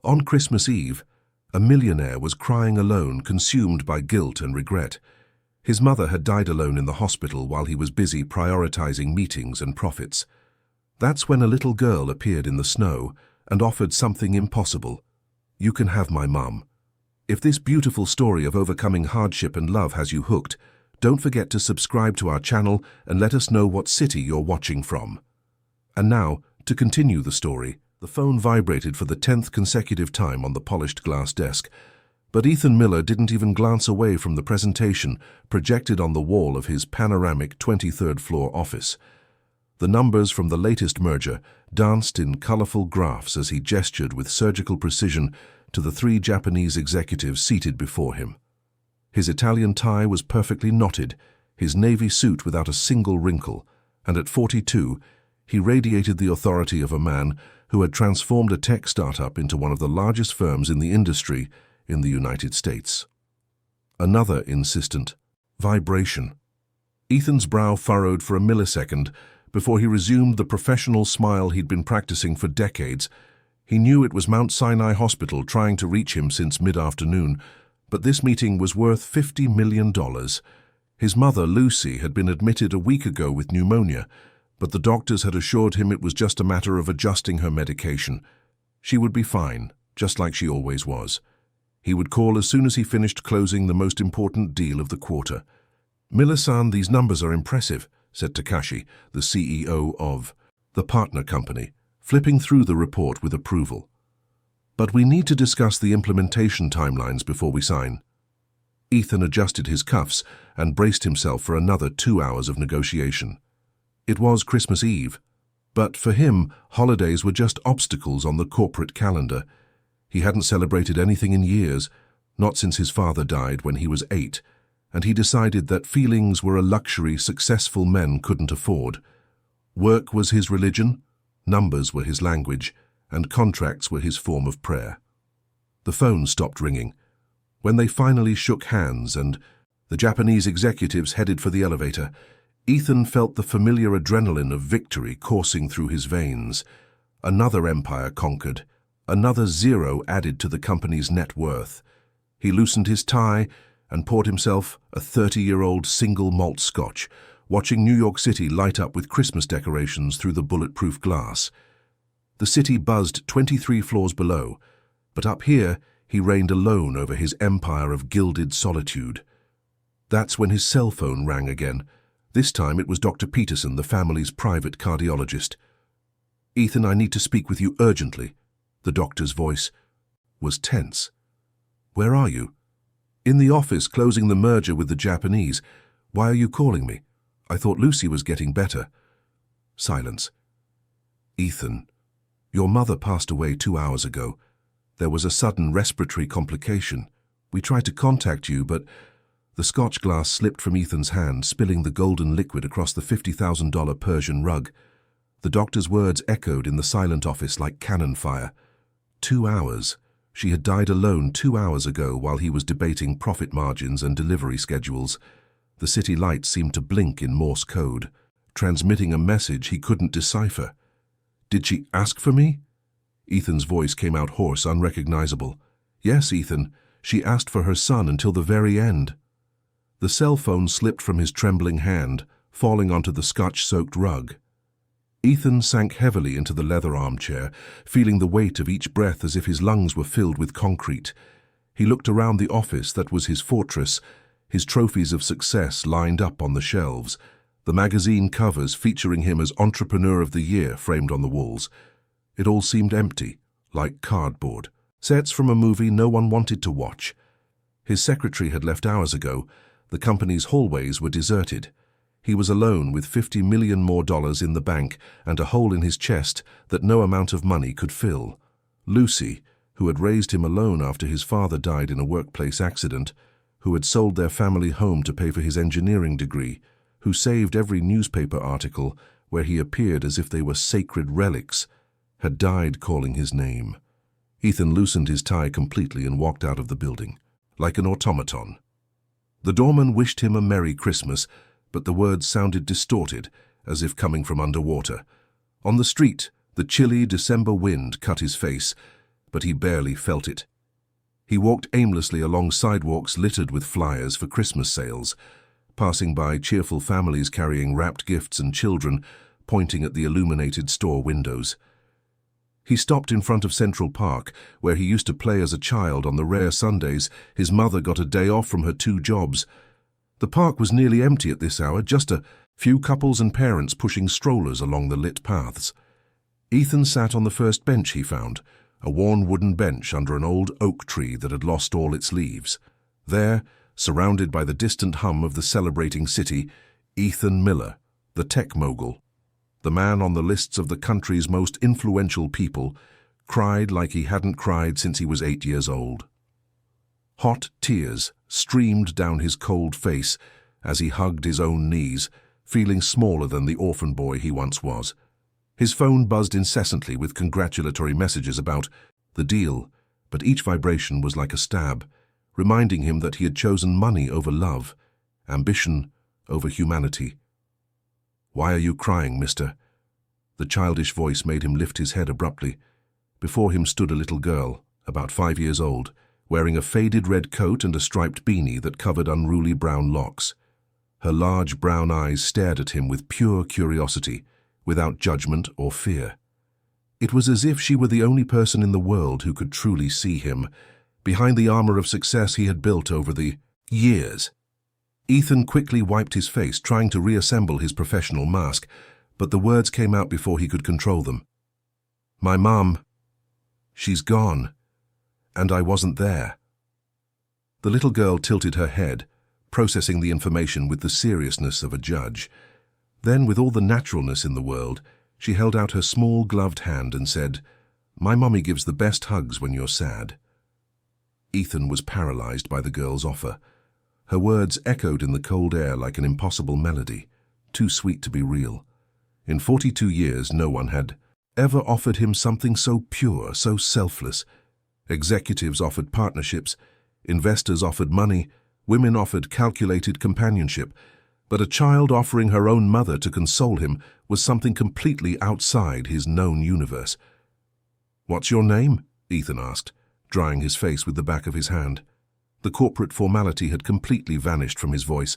On Christmas Eve, a millionaire was crying alone, consumed by guilt and regret. His mother had died alone in the hospital while he was busy prioritizing meetings and profits. That's when a little girl appeared in the snow and offered something impossible. "You can have my mum." If this beautiful story of overcoming hardship and love has you hooked, don't forget to subscribe to our channel and let us know what city you're watching from. And now, to continue the story, the phone vibrated for the 10th consecutive time on the polished glass desk. But Ethan Miller didn't even glance away from the presentation projected on the wall of his panoramic 23rd floor office. The numbers from the latest merger danced in colorful graphs as he gestured with surgical precision to the 3 Japanese executives seated before him. His Italian tie was perfectly knotted, his navy suit without a single wrinkle, and at 42, he radiated the authority of a man who had transformed a tech startup into one of the largest firms in the industry in the United States. Another insistent vibration. Ethan's brow furrowed for a millisecond before he resumed the professional smile he'd been practicing for decades. He knew it was Mount Sinai Hospital trying to reach him since mid-afternoon, but this meeting was worth $50 million. His mother, Lucy, had been admitted a week ago with pneumonia, but the doctors had assured him it was just a matter of adjusting her medication. She would be fine, just like she always was. He would call as soon as he finished closing the most important deal of the quarter. "Miller-san, these numbers are impressive," said Takashi, the CEO of the partner company, flipping through the report with approval. "But we need to discuss the implementation timelines before we sign." Ethan adjusted his cuffs and braced himself for another 2 hours of negotiation. It was Christmas Eve, but for him, holidays were just obstacles on the corporate calendar. He hadn't celebrated anything in years, not since his father died when he was 8, and he decided that feelings were a luxury successful men couldn't afford. Work was his religion, numbers were his language, and contracts were his form of prayer. The phone stopped ringing. When they finally shook hands and the Japanese executives headed for the elevator, Ethan felt the familiar adrenaline of victory coursing through his veins. Another empire conquered, another zero added to the company's net worth. He loosened his tie and poured himself a 30-year-old single malt scotch, watching New York City light up with Christmas decorations through the bulletproof glass. The city buzzed 23 floors below, but up here he reigned alone over his empire of gilded solitude. That's when his cell phone rang again. This time it was Dr. Peterson, the family's private cardiologist. "Ethan, I need to speak with you urgently." The doctor's voice was tense. "Where are you?" "In the office, closing the merger with the Japanese. Why are you calling me? I thought Lucy was getting better." Silence. "Ethan, your mother passed away 2 hours ago. There was a sudden respiratory complication. We tried to contact you, but..." The scotch glass slipped from Ethan's hand, spilling the golden liquid across the $50,000 Persian rug. The doctor's words echoed in the silent office like cannon fire. 2 hours. She had died alone 2 hours ago while he was debating profit margins and delivery schedules. The city lights seemed to blink in Morse code, transmitting a message he couldn't decipher. "Did she ask for me?" Ethan's voice came out hoarse, unrecognizable. "Yes, Ethan. She asked for her son until the very end." The cell phone slipped from his trembling hand, falling onto the scotch-soaked rug. Ethan sank heavily into the leather armchair, feeling the weight of each breath as if his lungs were filled with concrete. He looked around the office that was his fortress, his trophies of success lined up on the shelves, the magazine covers featuring him as Entrepreneur of the Year framed on the walls. It all seemed empty, like cardboard, sets from a movie no one wanted to watch. His secretary had left hours ago. The company's hallways were deserted. He was alone with $50 million more in the bank and a hole in his chest that no amount of money could fill. Lucy, who had raised him alone after his father died in a workplace accident, who had sold their family home to pay for his engineering degree, who saved every newspaper article where he appeared as if they were sacred relics, had died calling his name. Ethan loosened his tie completely and walked out of the building, like an automaton. The doorman wished him a Merry Christmas, but the words sounded distorted, as if coming from underwater. On the street, the chilly December wind cut his face, but he barely felt it. He walked aimlessly along sidewalks littered with flyers for Christmas sales, passing by cheerful families carrying wrapped gifts and children pointing at the illuminated store windows. He stopped in front of Central Park, where he used to play as a child on the rare Sundays his mother got a day off from her 2 jobs. The park was nearly empty at this hour, just a few couples and parents pushing strollers along the lit paths. Ethan sat on the first bench he found, a worn wooden bench under an old oak tree that had lost all its leaves. There, surrounded by the distant hum of the celebrating city, Ethan Miller, the tech mogul, the man on the lists of the country's most influential people, cried like he hadn't cried since he was 8 years old. Hot tears streamed down his cold face as he hugged his own knees, feeling smaller than the orphan boy he once was. His phone buzzed incessantly with congratulatory messages about the deal, but each vibration was like a stab, reminding him that he had chosen money over love, ambition over humanity. "Why are you crying, mister?" The childish voice made him lift his head abruptly. Before him stood a little girl, about 5 years old, wearing a faded red coat and a striped beanie that covered unruly brown locks. Her large brown eyes stared at him with pure curiosity, without judgment or fear. It was as if she were the only person in the world who could truly see him, behind the armor of success he had built over the years. Ethan quickly wiped his face, trying to reassemble his professional mask, but the words came out before he could control them. "My mom, she's gone, and I wasn't there." The little girl tilted her head, processing the information with the seriousness of a judge. Then, with all the naturalness in the world, she held out her small gloved hand and said, "My mommy gives the best hugs when you're sad." Ethan was paralyzed by the girl's offer. Her words echoed in the cold air like an impossible melody, too sweet to be real. In 42 years, no one had ever offered him something so pure, so selfless. Executives offered partnerships, investors offered money, women offered calculated companionship, but a child offering her own mother to console him was something completely outside his known universe. "What's your name?" Ethan asked, drying his face with the back of his hand. The corporate formality had completely vanished from his voice,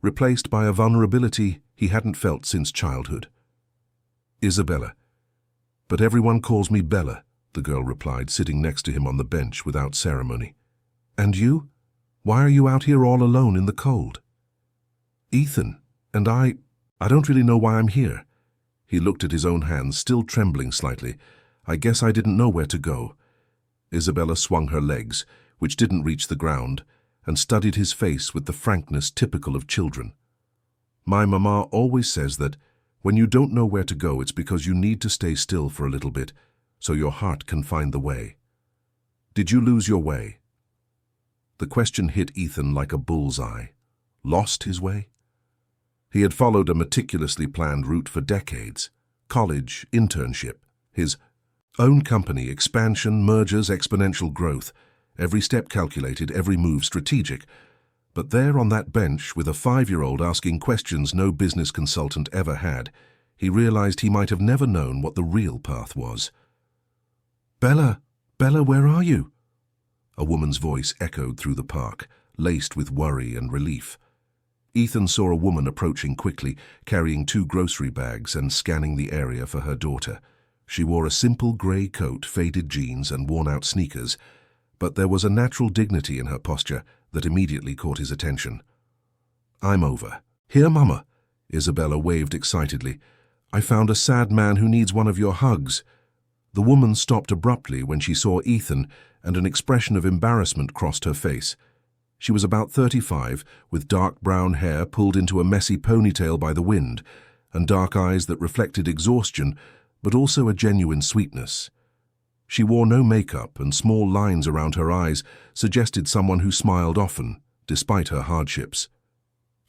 replaced by a vulnerability he hadn't felt since childhood. "Isabella. But everyone calls me Bella," the girl replied, sitting next to him on the bench without ceremony. "And you? Why are you out here all alone in the cold?" "Ethan, and I don't really know why I'm here." He looked at his own hands, still trembling slightly. "I guess I didn't know where to go." Isabella swung her legs, which didn't reach the ground, and studied his face with the frankness typical of children. "My mama always says that when you don't know where to go, it's because you need to stay still for a little bit, so your heart can find the way. Did you lose your way?" The question hit Ethan like a bullseye. Lost his way? He had followed a meticulously planned route for decades. College, internship, his own company, expansion, mergers, exponential growth. Every step calculated, every move strategic. But there on that bench, with a 5-year-old asking questions no business consultant ever had, he realized he might have never known what the real path was. "Bella, Bella, where are you?" A woman's voice echoed through the park, laced with worry and relief. Ethan saw a woman approaching quickly, carrying 2 grocery bags and scanning the area for her daughter. She wore a simple grey coat, faded jeans, and worn-out sneakers, but there was a natural dignity in her posture that immediately caught his attention. "I'm over." "Here, Mama," Isabella waved excitedly. "I found a sad man who needs one of your hugs." The woman stopped abruptly when she saw Ethan, and an expression of embarrassment crossed her face. She was about 35, with dark brown hair pulled into a messy ponytail by the wind, and dark eyes that reflected exhaustion, but also a genuine sweetness. She wore no makeup, and small lines around her eyes suggested someone who smiled often, despite her hardships.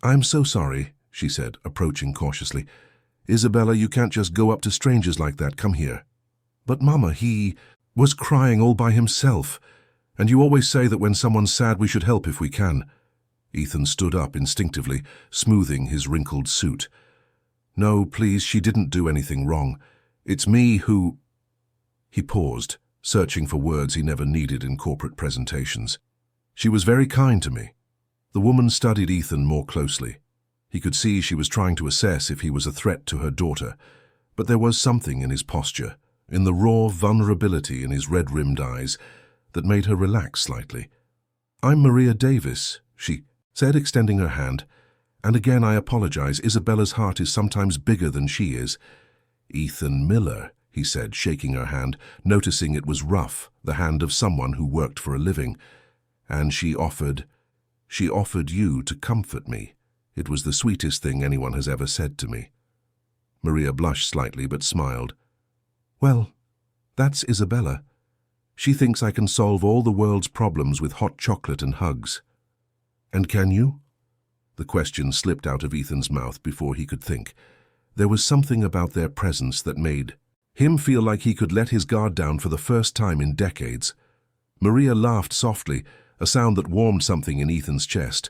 "I'm so sorry," she said, approaching cautiously. "Isabella, you can't just go up to strangers like that. Come here." "But Mama, he was crying all by himself. And you always say that when someone's sad we should help if we can." Ethan stood up instinctively, smoothing his wrinkled suit. "No, please, she didn't do anything wrong. It's me who—" He paused, searching for words he never needed in corporate presentations. "She was very kind to me." The woman studied Ethan more closely. He could see she was trying to assess if he was a threat to her daughter, but there was something in his posture, in the raw vulnerability in his red-rimmed eyes, that made her relax slightly. "I'm Maria Davis," she said, extending her hand. "And again, I apologize. Isabella's heart is sometimes bigger than she is." "Ethan Miller," he said, shaking her hand, noticing it was rough, the hand of someone who worked for a living. "And she offered you to comfort me. It was the sweetest thing anyone has ever said to me." Maria blushed slightly but smiled. "Well, that's Isabella. She thinks I can solve all the world's problems with hot chocolate and hugs." "And can you?" The question slipped out of Ethan's mouth before he could think. There was something about their presence that made him feel like he could let his guard down for the first time in decades. Maria laughed softly, a sound that warmed something in Ethan's chest.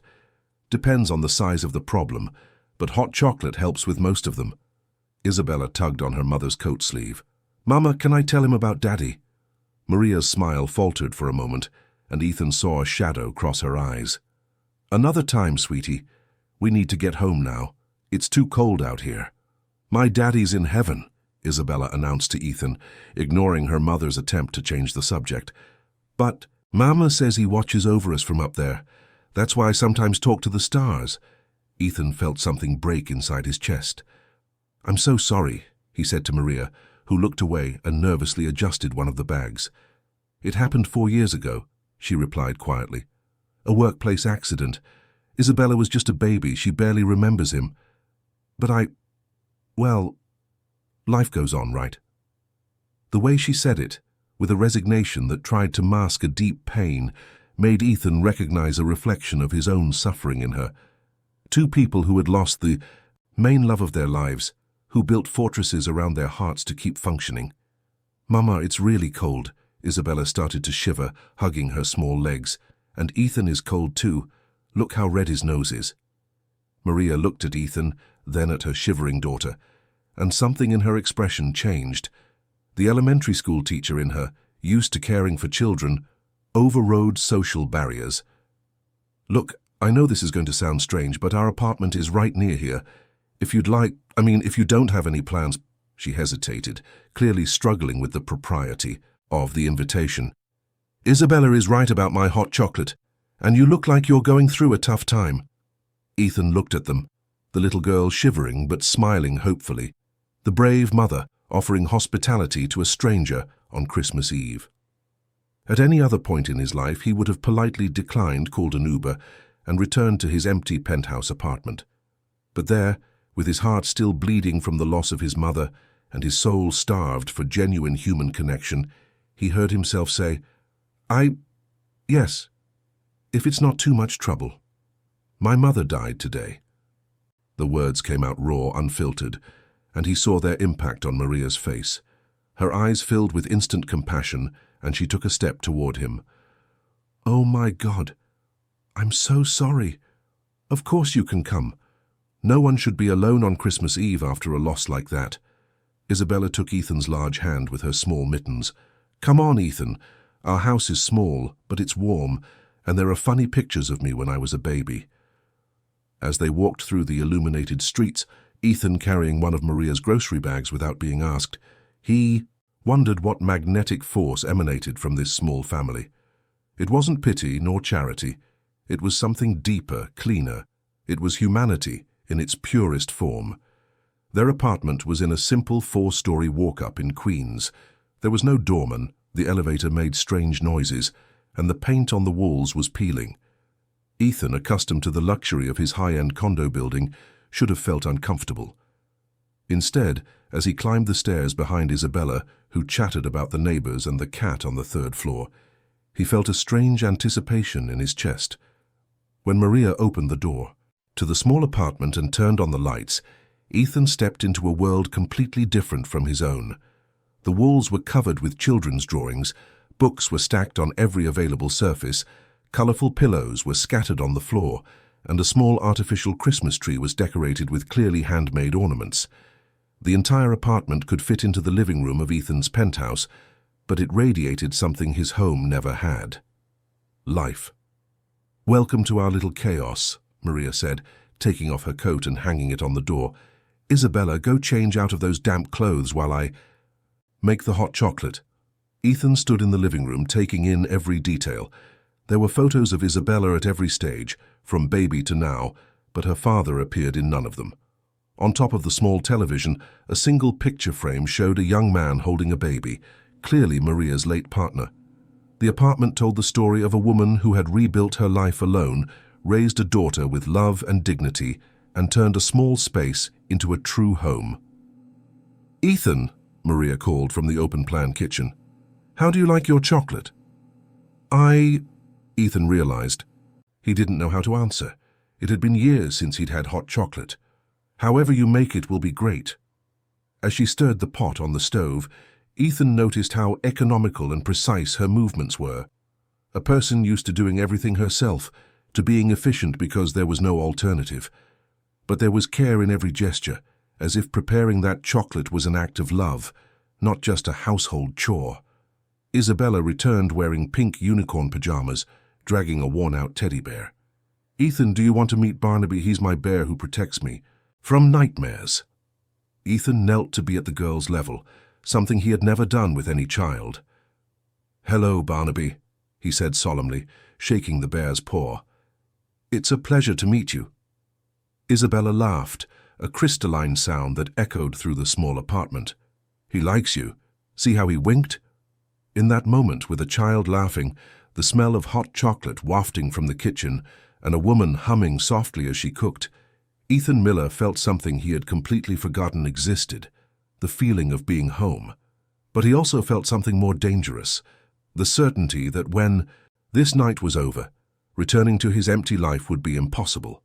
"Depends on the size of the problem, but hot chocolate helps with most of them." Isabella tugged on her mother's coat sleeve. "Mama, can I tell him about Daddy?" Maria's smile faltered for a moment, and Ethan saw a shadow cross her eyes. "Another time, sweetie. We need to get home now. It's too cold out here." "My daddy's in heaven," Isabella announced to Ethan, ignoring her mother's attempt to change the subject. "But Mama says he watches over us from up there. That's why I sometimes talk to the stars." Ethan felt something break inside his chest. "I'm so sorry," he said to Maria, who looked away and nervously adjusted one of the bags. "It happened 4 years ago," she replied quietly. "A workplace accident. Isabella was just a baby. She barely remembers him. But well, life goes on, right?" The way she said it, with a resignation that tried to mask a deep pain, made Ethan recognize a reflection of his own suffering in her. Two people who had lost the main love of their lives, who built fortresses around their hearts to keep functioning. "Mama, it's really cold." Isabella started to shiver, hugging her small legs. "And Ethan is cold too. Look how red his nose is." Maria looked at Ethan, then at her shivering daughter, and something in her expression changed. The elementary school teacher in her, used to caring for children, overrode social barriers. "Look, I know this is going to sound strange, but our apartment is right near here. If you don't have any plans—" She hesitated, clearly struggling with the propriety of the invitation. "Isabella is right about my hot chocolate, and you look like you're going through a tough time." Ethan looked at them, the little girl shivering but smiling hopefully. The brave mother offering hospitality to a stranger on Christmas Eve. At any other point in his life, he would have politely declined, called an Uber, and returned to his empty penthouse apartment. But there, with his heart still bleeding from the loss of his mother and his soul starved for genuine human connection, he heard himself say, Yes, if it's not too much trouble. My mother died today." The words came out raw, unfiltered, and he saw their impact on Maria's face. Her eyes filled with instant compassion, and she took a step toward him. "Oh my God, I'm so sorry. Of course you can come. No one should be alone on Christmas Eve after a loss like that." Isabella took Ethan's large hand with her small mittens. "Come on, Ethan. Our house is small, but it's warm, and there are funny pictures of me when I was a baby." As they walked through the illuminated streets, Ethan carrying one of Maria's grocery bags without being asked, he wondered what magnetic force emanated from this small family. It wasn't pity nor charity. It was something deeper, cleaner. It was humanity in its purest form. Their apartment was in a simple 4-story walk-up in Queens. There was no doorman, the elevator made strange noises, and the paint on the walls was peeling. Ethan, accustomed to the luxury of his high-end condo building, should have felt uncomfortable. Instead, as he climbed the stairs behind Isabella, who chattered about the neighbors and the cat on the 3rd floor, he felt a strange anticipation in his chest. When Maria opened the door to the small apartment and turned on the lights, Ethan stepped into a world completely different from his own. The walls were covered with children's drawings, books were stacked on every available surface, colorful pillows were scattered on the floor, and a small artificial Christmas tree was decorated with clearly handmade ornaments. The entire apartment could fit into the living room of Ethan's penthouse, but it radiated something his home never had. Life. "Welcome to our little chaos," Maria said, taking off her coat and hanging it on the door. "Isabella, go change out of those damp clothes while I make the hot chocolate." Ethan stood in the living room, taking in every detail. There were photos of Isabella at every stage, from baby to now, but her father appeared in none of them. On top of the small television, a single picture frame showed a young man holding a baby, clearly Maria's late partner. The apartment told the story of a woman who had rebuilt her life alone, raised a daughter with love and dignity, and turned a small space into a true home. "Ethan," Maria called from the open-plan kitchen, "how do you like your chocolate?" Ethan realized. He didn't know how to answer. It had been years since he'd had hot chocolate. "However you make it will be great." As she stirred the pot on the stove, Ethan noticed how economical and precise her movements were. A person used to doing everything herself, to being efficient because there was no alternative. But there was care in every gesture, as if preparing that chocolate was an act of love, not just a household chore. Isabella returned wearing pink unicorn pajamas, dragging a worn-out teddy bear. "Ethan, do you want to meet Barnaby? He's my bear who protects me from nightmares." Ethan knelt to be at the girl's level, something he had never done with any child. "Hello, Barnaby," he said solemnly, shaking the bear's paw. "It's a pleasure to meet you." Isabella laughed, a crystalline sound that echoed through the small apartment. "He likes you. See how he winked?" In that moment, with a child laughing, the smell of hot chocolate wafting from the kitchen, and a woman humming softly as she cooked, Ethan Miller felt something he had completely forgotten existed, the feeling of being home. But he also felt something more dangerous, the certainty that when this night was over, returning to his empty life would be impossible.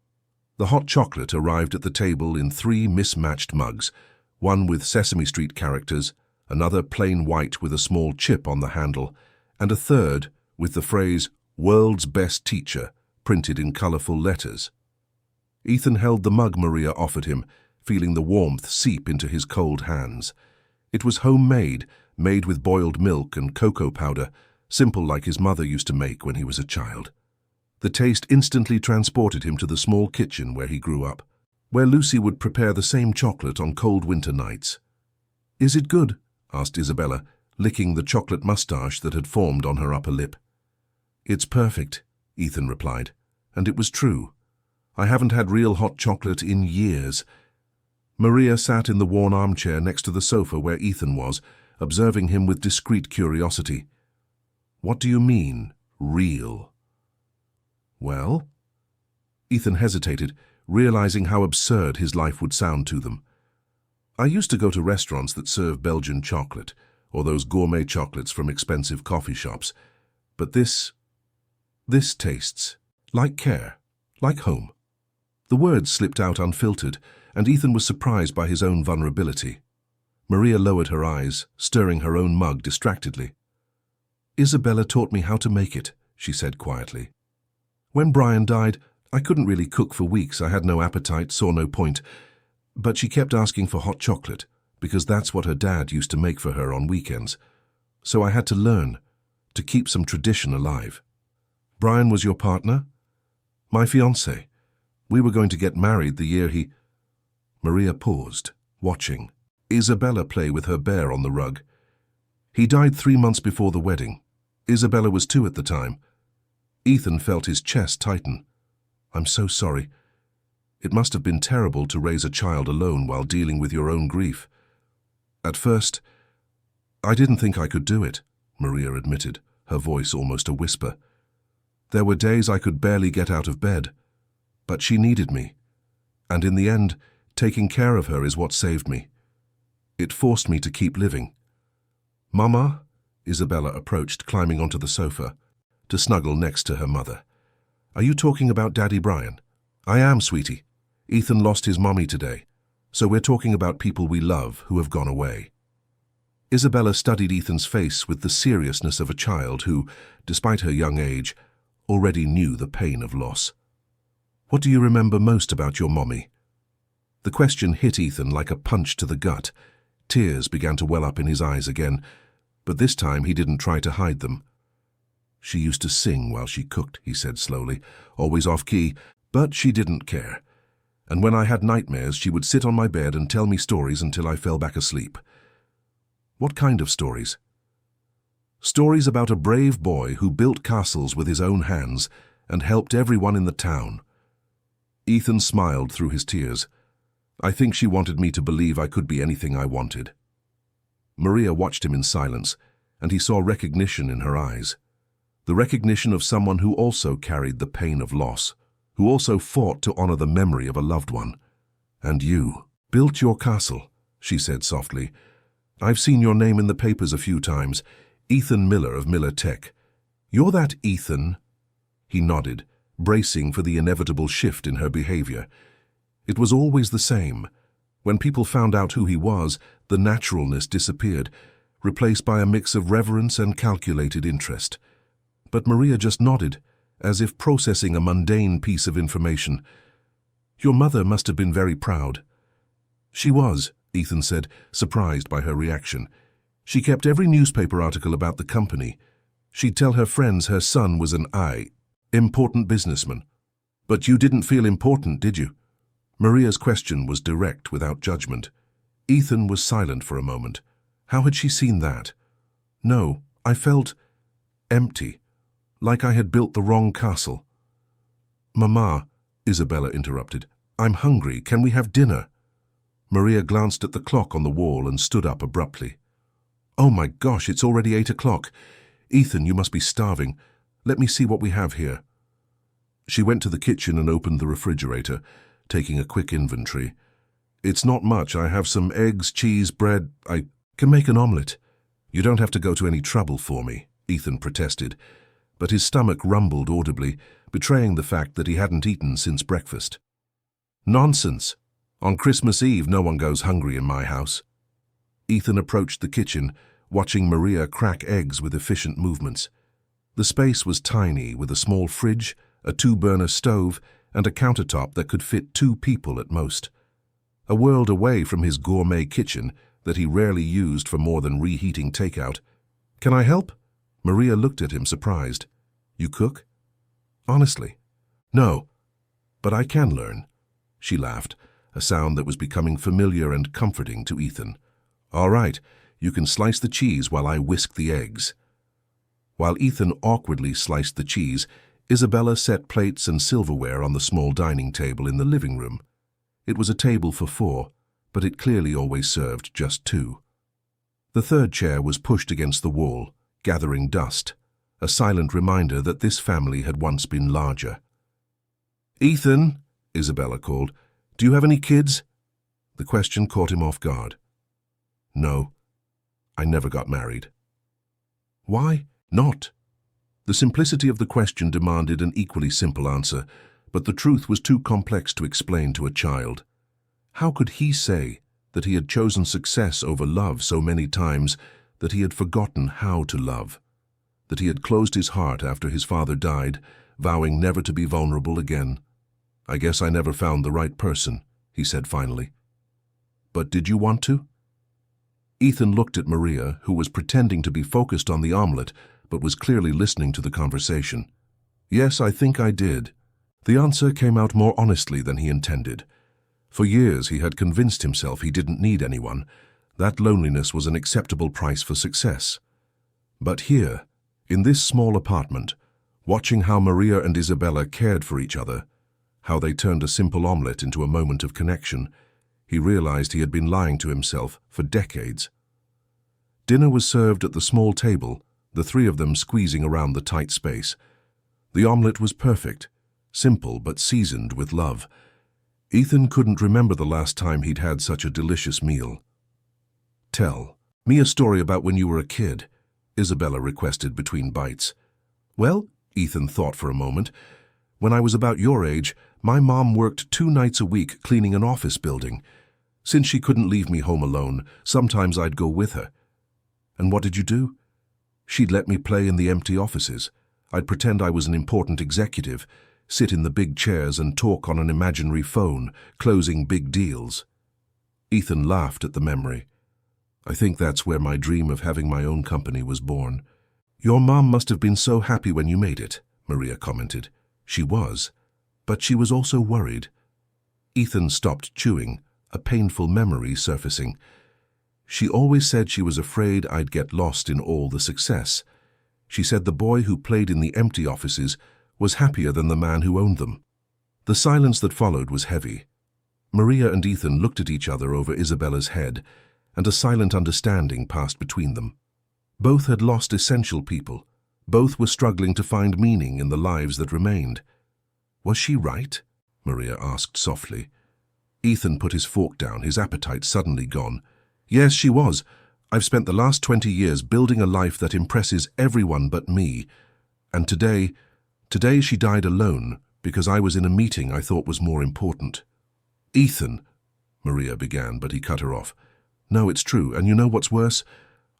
The hot chocolate arrived at the table in 3 mismatched mugs, one with Sesame Street characters, another plain white with a small chip on the handle, and a third with the phrase, "World's Best Teacher," printed in colorful letters. Ethan held the mug Maria offered him, feeling the warmth seep into his cold hands. It was homemade, made with boiled milk and cocoa powder, simple like his mother used to make when he was a child. The taste instantly transported him to the small kitchen where he grew up, where Lucy would prepare the same chocolate on cold winter nights. "Is it good?" asked Isabella, licking the chocolate mustache that had formed on her upper lip. "It's perfect," Ethan replied, and it was true. "I haven't had real hot chocolate in years." Maria sat in the worn armchair next to the sofa where Ethan was, observing him with discreet curiosity. "What do you mean, real?" "Well?" Ethan hesitated, realizing how absurd his life would sound to them. "I used to go to restaurants that serve Belgian chocolate, or those gourmet chocolates from expensive coffee shops. But this tastes like care, like home." The words slipped out unfiltered, and Ethan was surprised by his own vulnerability. Maria lowered her eyes, stirring her own mug distractedly. "Isabella taught me how to make it," she said quietly. "When Brian died, I couldn't really cook for weeks. I had no appetite, saw no point. But she kept asking for hot chocolate, because that's what her dad used to make for her on weekends. So I had to learn, to keep some tradition alive." "Brian was your partner?" "My fiancé. We were going to get married the year he—" Maria paused, watching Isabella play with her bear on the rug. "He died 3 months before the wedding. Isabella was 2 at the time." Ethan felt his chest tighten. "I'm so sorry. It must have been terrible to raise a child alone while dealing with your own grief." "At first, I didn't think I could do it," Maria admitted, her voice almost a whisper. "There were days I could barely get out of bed. But she needed me. And in the end, taking care of her is what saved me. It forced me to keep living." "Mama?" Isabella approached, climbing onto the sofa, to snuggle next to her mother. "Are you talking about Daddy Brian?" "I am, sweetie. Ethan lost his mommy today. So we're talking about people we love who have gone away." Isabella studied Ethan's face with the seriousness of a child who, despite her young age, already knew the pain of loss. "What do you remember most about your mommy?" The question hit Ethan like a punch to the gut. Tears began to well up in his eyes again. But this time he didn't try to hide them. "She used to sing while she cooked," he said slowly, "always off-key, but she didn't care. And when I had nightmares, she would sit on my bed and tell me stories until I fell back asleep." "What kind of stories?" "Stories about a brave boy who built castles with his own hands and helped everyone in the town." Ethan smiled through his tears. "I think she wanted me to believe I could be anything I wanted." Maria watched him in silence, and he saw recognition in her eyes. The recognition of someone who also carried the pain of loss, who also fought to honor the memory of a loved one. "And you built your castle," she said softly. "I've seen your name in the papers a few times, Ethan Miller of Miller Tech. You're that Ethan?" He nodded, bracing for the inevitable shift in her behavior. It was always the same. When people found out who he was, the naturalness disappeared, replaced by a mix of reverence and calculated interest. But Maria just nodded, as if processing a mundane piece of information. "Your mother must have been very proud." "She was," Ethan said, surprised by her reaction. "She kept every newspaper article about the company. She'd tell her friends her son was an important businessman." "But you didn't feel important, did you?" Maria's question was direct, without judgment. Ethan was silent for a moment. How had she seen that? "No, I felt empty, like I had built the wrong castle." "Mama," Isabella interrupted, "I'm hungry. Can we have dinner?" Maria glanced at the clock on the wall and stood up abruptly. "Oh my gosh, it's already 8 o'clock. Ethan, you must be starving. Let me see what we have here." She went to the kitchen and opened the refrigerator, taking a quick inventory. "It's not much. I have some eggs, cheese, bread. I can make an omelette." "You don't have to go to any trouble for me," Ethan protested, but his stomach rumbled audibly, betraying the fact that he hadn't eaten since breakfast. "Nonsense. On Christmas Eve, no one goes hungry in my house." Ethan approached the kitchen, watching Maria crack eggs with efficient movements. The space was tiny, with a small fridge, a 2-burner stove, and a countertop that could fit 2 people at most. A world away from his gourmet kitchen that he rarely used for more than reheating takeout. "Can I help?" Maria looked at him, surprised. "You cook?" "Honestly, no. But I can learn." She laughed, a sound that was becoming familiar and comforting to Ethan. "All right, you can slice the cheese while I whisk the eggs." While Ethan awkwardly sliced the cheese, Isabella set plates and silverware on the small dining table in the living room. It was a table for 4, but it clearly always served just 2. The third chair was pushed against the wall, gathering dust, a silent reminder that this family had once been larger. "Ethan," Isabella called, "do you have any kids?" The question caught him off guard. "No, I never got married." "Why not?" The simplicity of the question demanded an equally simple answer, but the truth was too complex to explain to a child. How could he say that he had chosen success over love so many times that he had forgotten how to love, that he had closed his heart after his father died, vowing never to be vulnerable again? "I guess I never found the right person," he said finally. "But did you want to?" Ethan looked at Maria, who was pretending to be focused on the omelette, but was clearly listening to the conversation. "Yes, I think I did." The answer came out more honestly than he intended. For years he had convinced himself he didn't need anyone. That loneliness was an acceptable price for success. But here, in this small apartment, watching how Maria and Isabella cared for each other, how they turned a simple omelette into a moment of connection, he realized he had been lying to himself for decades. Dinner was served at the small table, the 3 of them squeezing around the tight space. The omelette was perfect, simple but seasoned with love. Ethan couldn't remember the last time he'd had such a delicious meal. "Tell me a story about when you were a kid," Isabella requested between bites. "Well," Ethan thought for a moment, "when I was about your age, my mom worked 2 nights a week cleaning an office building. Since she couldn't leave me home alone, sometimes I'd go with her. And what did you do? She'd let me play in the empty offices. I'd pretend I was an important executive, sit in the big chairs and talk on an imaginary phone, closing big deals." Ethan laughed at the memory. I think that's where my dream of having my own company was born. Your mom must have been so happy when you made it, Maria commented. She was, but she was also worried. Ethan stopped chewing, a painful memory surfacing. She always said she was afraid I'd get lost in all the success. She said the boy who played in the empty offices was happier than the man who owned them. The silence that followed was heavy. Maria and Ethan looked at each other over Isabella's head, and a silent understanding passed between them. Both had lost essential people. Both were struggling to find meaning in the lives that remained. Was she right? Maria asked softly. Ethan put his fork down, his appetite suddenly gone. Yes, she was. I've spent the last 20 years building a life that impresses everyone but me. And today she died alone because I was in a meeting I thought was more important. Ethan, Maria began, but he cut her off. No, it's true, and you know what's worse?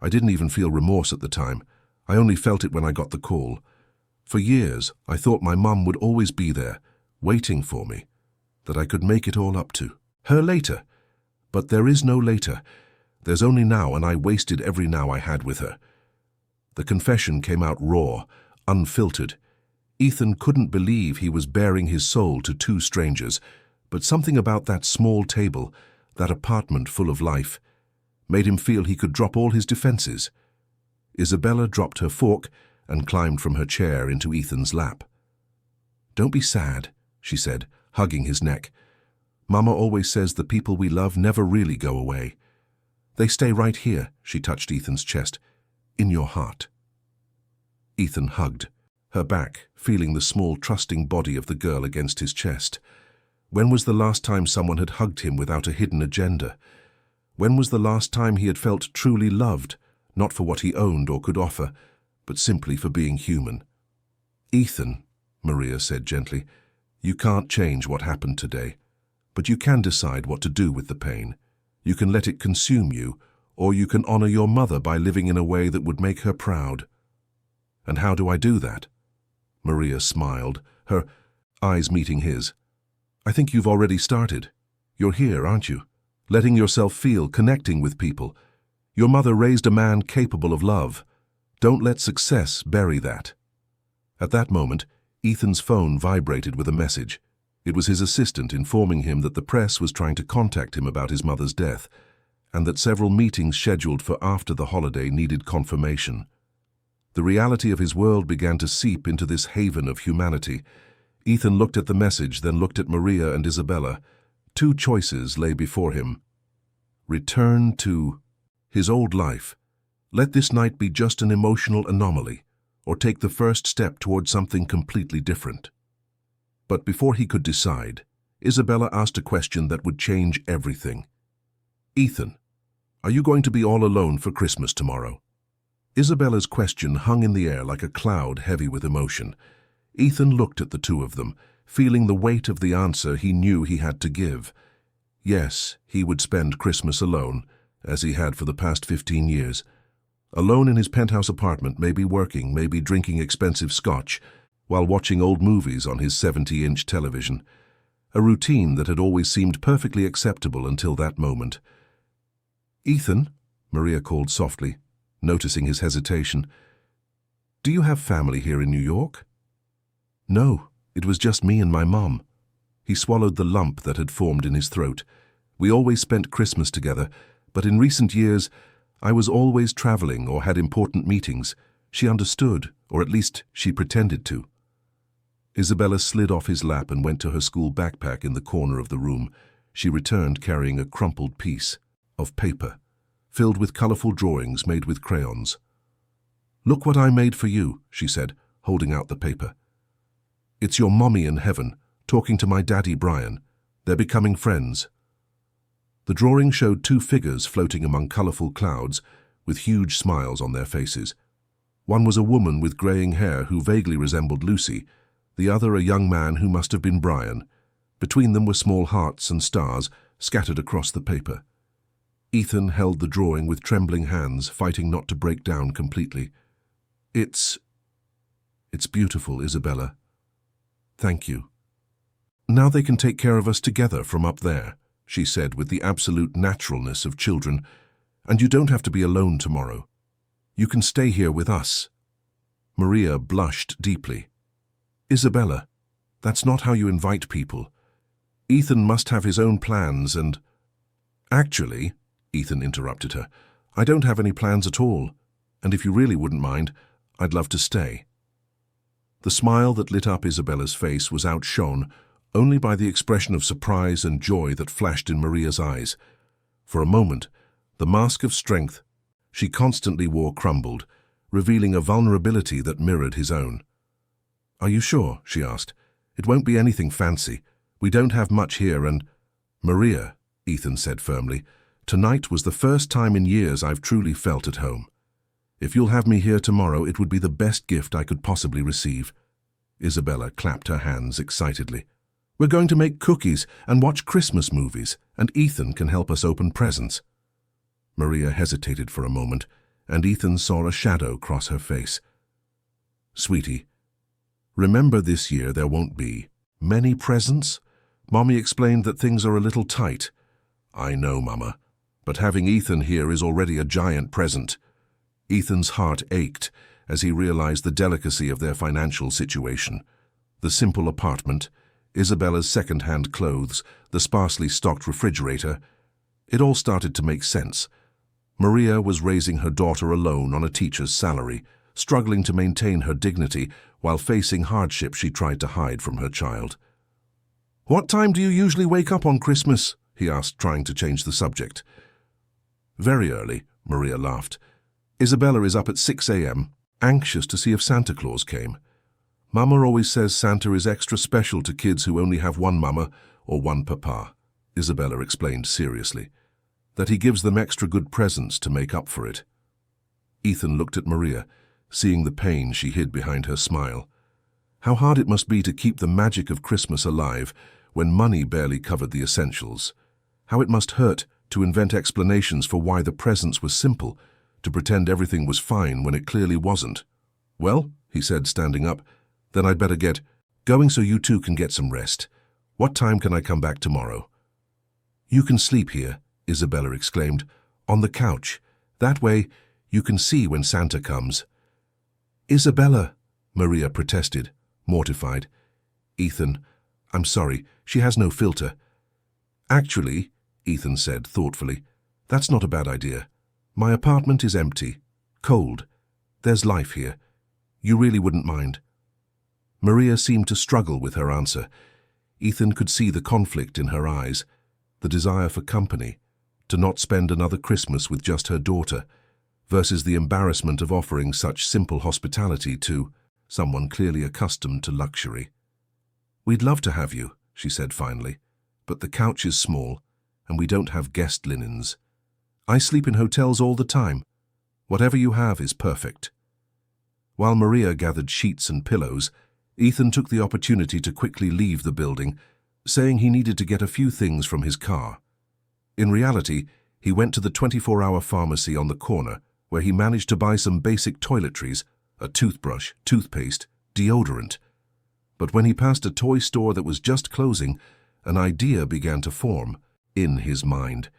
I didn't even feel remorse at the time. I only felt it when I got the call. For years, I thought my mum would always be there, waiting for me, that I could make it all up to her later. But there is no later. There's only now, and I wasted every now I had with her. The confession came out raw, unfiltered. Ethan couldn't believe he was baring his soul to two strangers, but something about that small table, that apartment full of life, made him feel he could drop all his defenses. Isabella dropped her fork and climbed from her chair into Ethan's lap. Don't be sad, she said, hugging his neck. Mama always says the people we love never really go away. They stay right here, she touched Ethan's chest, in your heart. Ethan hugged her back, feeling the small, trusting body of the girl against his chest. When was the last time someone had hugged him without a hidden agenda? When was the last time he had felt truly loved, not for what he owned or could offer, but simply for being human? Ethan, Maria said gently, you can't change what happened today, but you can decide what to do with the pain. You can let it consume you, or you can honor your mother by living in a way that would make her proud. And how do I do that? Maria smiled, her eyes meeting his. I think you've already started. You're here, aren't you? Letting yourself feel, connecting with people. Your mother raised a man capable of love. Don't let success bury that. At that moment, Ethan's phone vibrated with a message. It was his assistant informing him that the press was trying to contact him about his mother's death, and that several meetings scheduled for after the holiday needed confirmation. The reality of his world began to seep into this haven of humanity. Ethan looked at the message, then looked at Maria and Isabella. Two choices lay before him. Return to his old life. Let this night be just an emotional anomaly, or take the first step toward something completely different. But before he could decide, Isabella asked a question that would change everything. Ethan, are you going to be all alone for Christmas tomorrow? Isabella's question hung in the air like a cloud heavy with emotion. Ethan looked at the two of them, feeling the weight of the answer he knew he had to give. Yes, he would spend Christmas alone, as he had for the past 15 years. Alone in his penthouse apartment, maybe working, maybe drinking expensive scotch, while watching old movies on his 70-inch television. A routine that had always seemed perfectly acceptable until that moment. Ethan, Maria called softly, noticing his hesitation. Do you have family here in New York? No, it was just me and my mom. He swallowed the lump that had formed in his throat. We always spent Christmas together, but in recent years, I was always traveling or had important meetings. She understood, or at least she pretended to. Isabella slid off his lap and went to her school backpack in the corner of the room. She returned carrying a crumpled piece of paper, filled with colorful drawings made with crayons. Look what I made for you, she said, holding out the paper. It's your mommy in heaven, talking to my daddy Brian. They're becoming friends. The drawing showed two figures floating among colorful clouds, with huge smiles on their faces. One was a woman with graying hair who vaguely resembled Lucy, the other a young man who must have been Brian. Between them were small hearts and stars scattered across the paper. Ethan held the drawing with trembling hands, fighting not to break down completely. It's beautiful, Isabella. Thank you. Now they can take care of us together from up there, she said with the absolute naturalness of children. And you don't have to be alone tomorrow. You can stay here with us." Maria blushed deeply. "Isabella, that's not how you invite people. Ethan must have his own plans and—" "Actually," Ethan interrupted her, "I don't have any plans at all, and if you really wouldn't mind, I'd love to stay." The smile that lit up Isabella's face was outshone only by the expression of surprise and joy that flashed in Maria's eyes. For a moment, the mask of strength she constantly wore crumbled, revealing a vulnerability that mirrored his own. "Are you sure?" she asked. "It won't be anything fancy. We don't have much here and—" "Maria," Ethan said firmly, "tonight was the first time in years I've truly felt at home. If you'll have me here tomorrow, it would be the best gift I could possibly receive." Isabella clapped her hands excitedly. "We're going to make cookies and watch Christmas movies, and Ethan can help us open presents." Maria hesitated for a moment, and Ethan saw a shadow cross her face. "Sweetie, remember this year there won't be many presents? Mommy explained that things are a little tight." "I know, Mama, but having Ethan here is already a giant present." Ethan's heart ached as he realized the delicacy of their financial situation. The simple apartment, Isabella's second-hand clothes, the sparsely stocked refrigerator. It all started to make sense. Maria was raising her daughter alone on a teacher's salary, struggling to maintain her dignity while facing hardship she tried to hide from her child. "What time do you usually wake up on Christmas?" he asked, trying to change the subject. "Very early," Maria laughed. "Isabella is up at 6 a.m., anxious to see if Santa Claus came. Mama always says Santa is extra special to kids who only have one mama or one papa," Isabella explained seriously, "that he gives them extra good presents to make up for it." Ethan looked at Maria, seeing the pain she hid behind her smile. How hard it must be to keep the magic of Christmas alive when money barely covered the essentials. How it must hurt to invent explanations for why the presents were simple, to pretend everything was fine when it clearly wasn't. "Well," he said, standing up, "then I'd better get going so you two can get some rest. What time can I come back tomorrow?" "You can sleep here," Isabella exclaimed, "on the couch. That way you can see when Santa comes." "Isabella," Maria protested, mortified. "Ethan, I'm sorry, she has no filter." "Actually," Ethan said thoughtfully, "that's not a bad idea. My apartment is empty, cold. There's life here. You really wouldn't mind?" Maria seemed to struggle with her answer. Ethan could see the conflict in her eyes, the desire for company, to not spend another Christmas with just her daughter, versus the embarrassment of offering such simple hospitality to someone clearly accustomed to luxury. "We'd love to have you," she said finally, "but the couch is small, and we don't have guest linens. I sleep in hotels all the time. Whatever you have is perfect." While Maria gathered sheets and pillows, Ethan took the opportunity to quickly leave the building, saying he needed to get a few things from his car. In reality, he went to the 24-hour pharmacy on the corner, where he managed to buy some basic toiletries, a toothbrush, toothpaste, deodorant. But when he passed a toy store that was just closing, an idea began to form in his mind.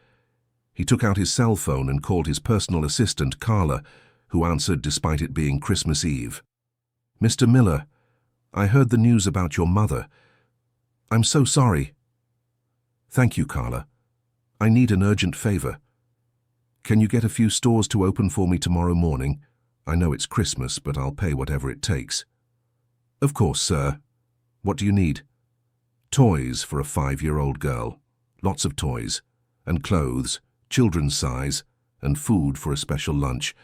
He took out his cell phone and called his personal assistant, Carla, who answered despite it being Christmas Eve. "Mr. Miller, I heard the news about your mother. I'm so sorry." "Thank you, Carla. I need an urgent favor. Can you get a few stores to open for me tomorrow morning? I know it's Christmas, but I'll pay whatever it takes." "Of course, sir. What do you need?" "Toys for a 5-year-old girl. Lots of toys. And clothes, children's size, and food for a special lunch.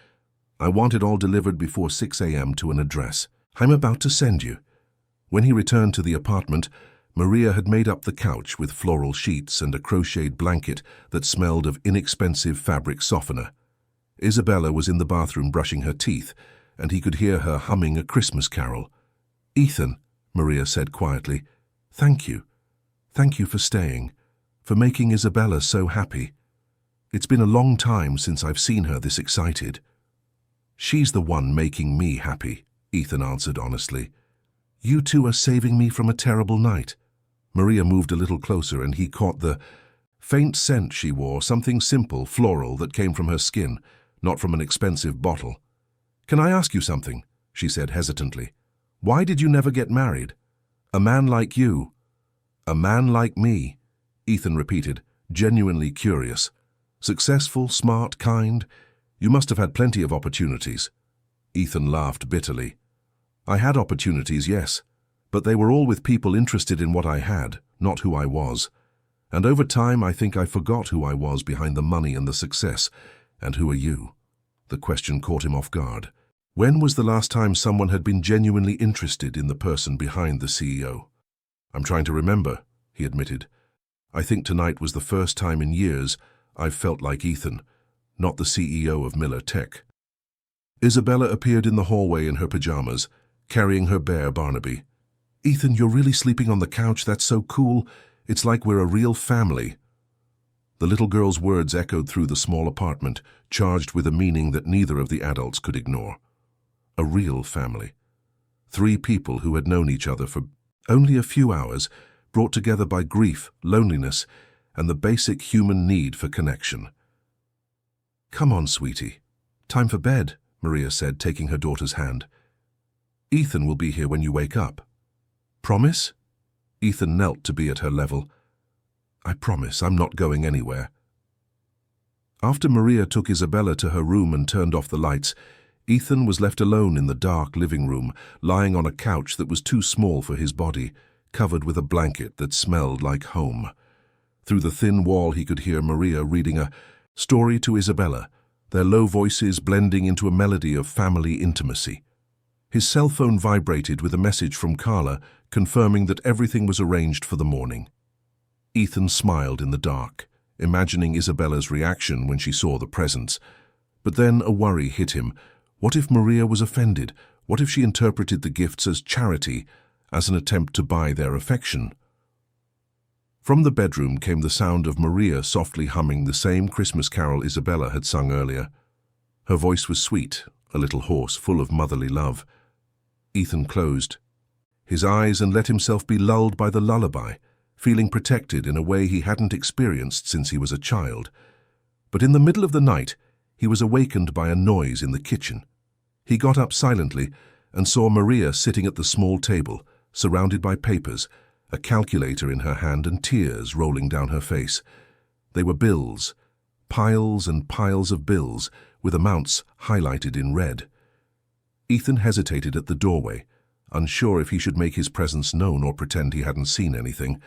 I want it all delivered before 6 a.m. to an address. I'm about to send you." When he returned to the apartment, Maria had made up the couch with floral sheets and a crocheted blanket that smelled of inexpensive fabric softener. Isabella was in the bathroom brushing her teeth, and he could hear her humming a Christmas carol. "Ethan," Maria said quietly, "thank you. Thank you for staying, for making Isabella so happy. It's been a long time since I've seen her this excited." "She's the one making me happy," Ethan answered honestly. "You two are saving me from a terrible night." Maria moved a little closer and he caught the Faint scent she wore, something simple, floral, that came from her skin, not from an expensive bottle. "Can I ask you something?" she said hesitantly. "Why did you never get married? A man like you." "A man like me," Ethan repeated, genuinely curious. "Successful, smart, kind. You must have had plenty of opportunities." Ethan laughed bitterly. "I had opportunities, yes, but they were all with people interested in what I had, not who I was. And over time, I think I forgot who I was behind the money and the success. And who are you?" The question caught him off guard. When was the last time someone had been genuinely interested in the person behind the CEO? "I'm trying to remember," he admitted. "I think tonight was the first time in years I've felt like Ethan, not the CEO of Miller Tech." Isabella appeared in the hallway in her pajamas, carrying her bear Barnaby. "Ethan, you're really sleeping on the couch? That's so cool. It's like we're a real family." The little girl's words echoed through the small apartment, charged with a meaning that neither of the adults could ignore. A real family. 3 people who had known each other for only a few hours, brought together by grief, loneliness, and the basic human need for connection. "Come on, sweetie. Time for bed," Maria said, taking her daughter's hand. "Ethan will be here when you wake up." "Promise?" Ethan knelt to be at her level. "I promise, I'm not going anywhere." After Maria took Isabella to her room and turned off the lights, Ethan was left alone in the dark living room, lying on a couch that was too small for his body, covered with a blanket that smelled like home. Through the thin wall he could hear Maria reading a story to Isabella, their low voices blending into a melody of family intimacy. His cell phone vibrated with a message from Carla confirming that everything was arranged for the morning. Ethan smiled in the dark, imagining Isabella's reaction when she saw the presents. But then a worry hit him. What if Maria was offended? What if she interpreted the gifts as charity, as an attempt to buy their affection? From the bedroom came the sound of Maria softly humming the same Christmas carol Isabella had sung earlier. Her voice was sweet, a little hoarse, full of motherly love. Ethan closed his eyes and let himself be lulled by the lullaby, feeling protected in a way he hadn't experienced since he was a child. But in the middle of the night, he was awakened by a noise in the kitchen. He got up silently and saw Maria sitting at the small table, surrounded by papers, a calculator in her hand and tears rolling down her face. They were bills, piles and piles of bills, with amounts highlighted in red. Ethan hesitated at the doorway, unsure if he should make his presence known or pretend he hadn't seen anything.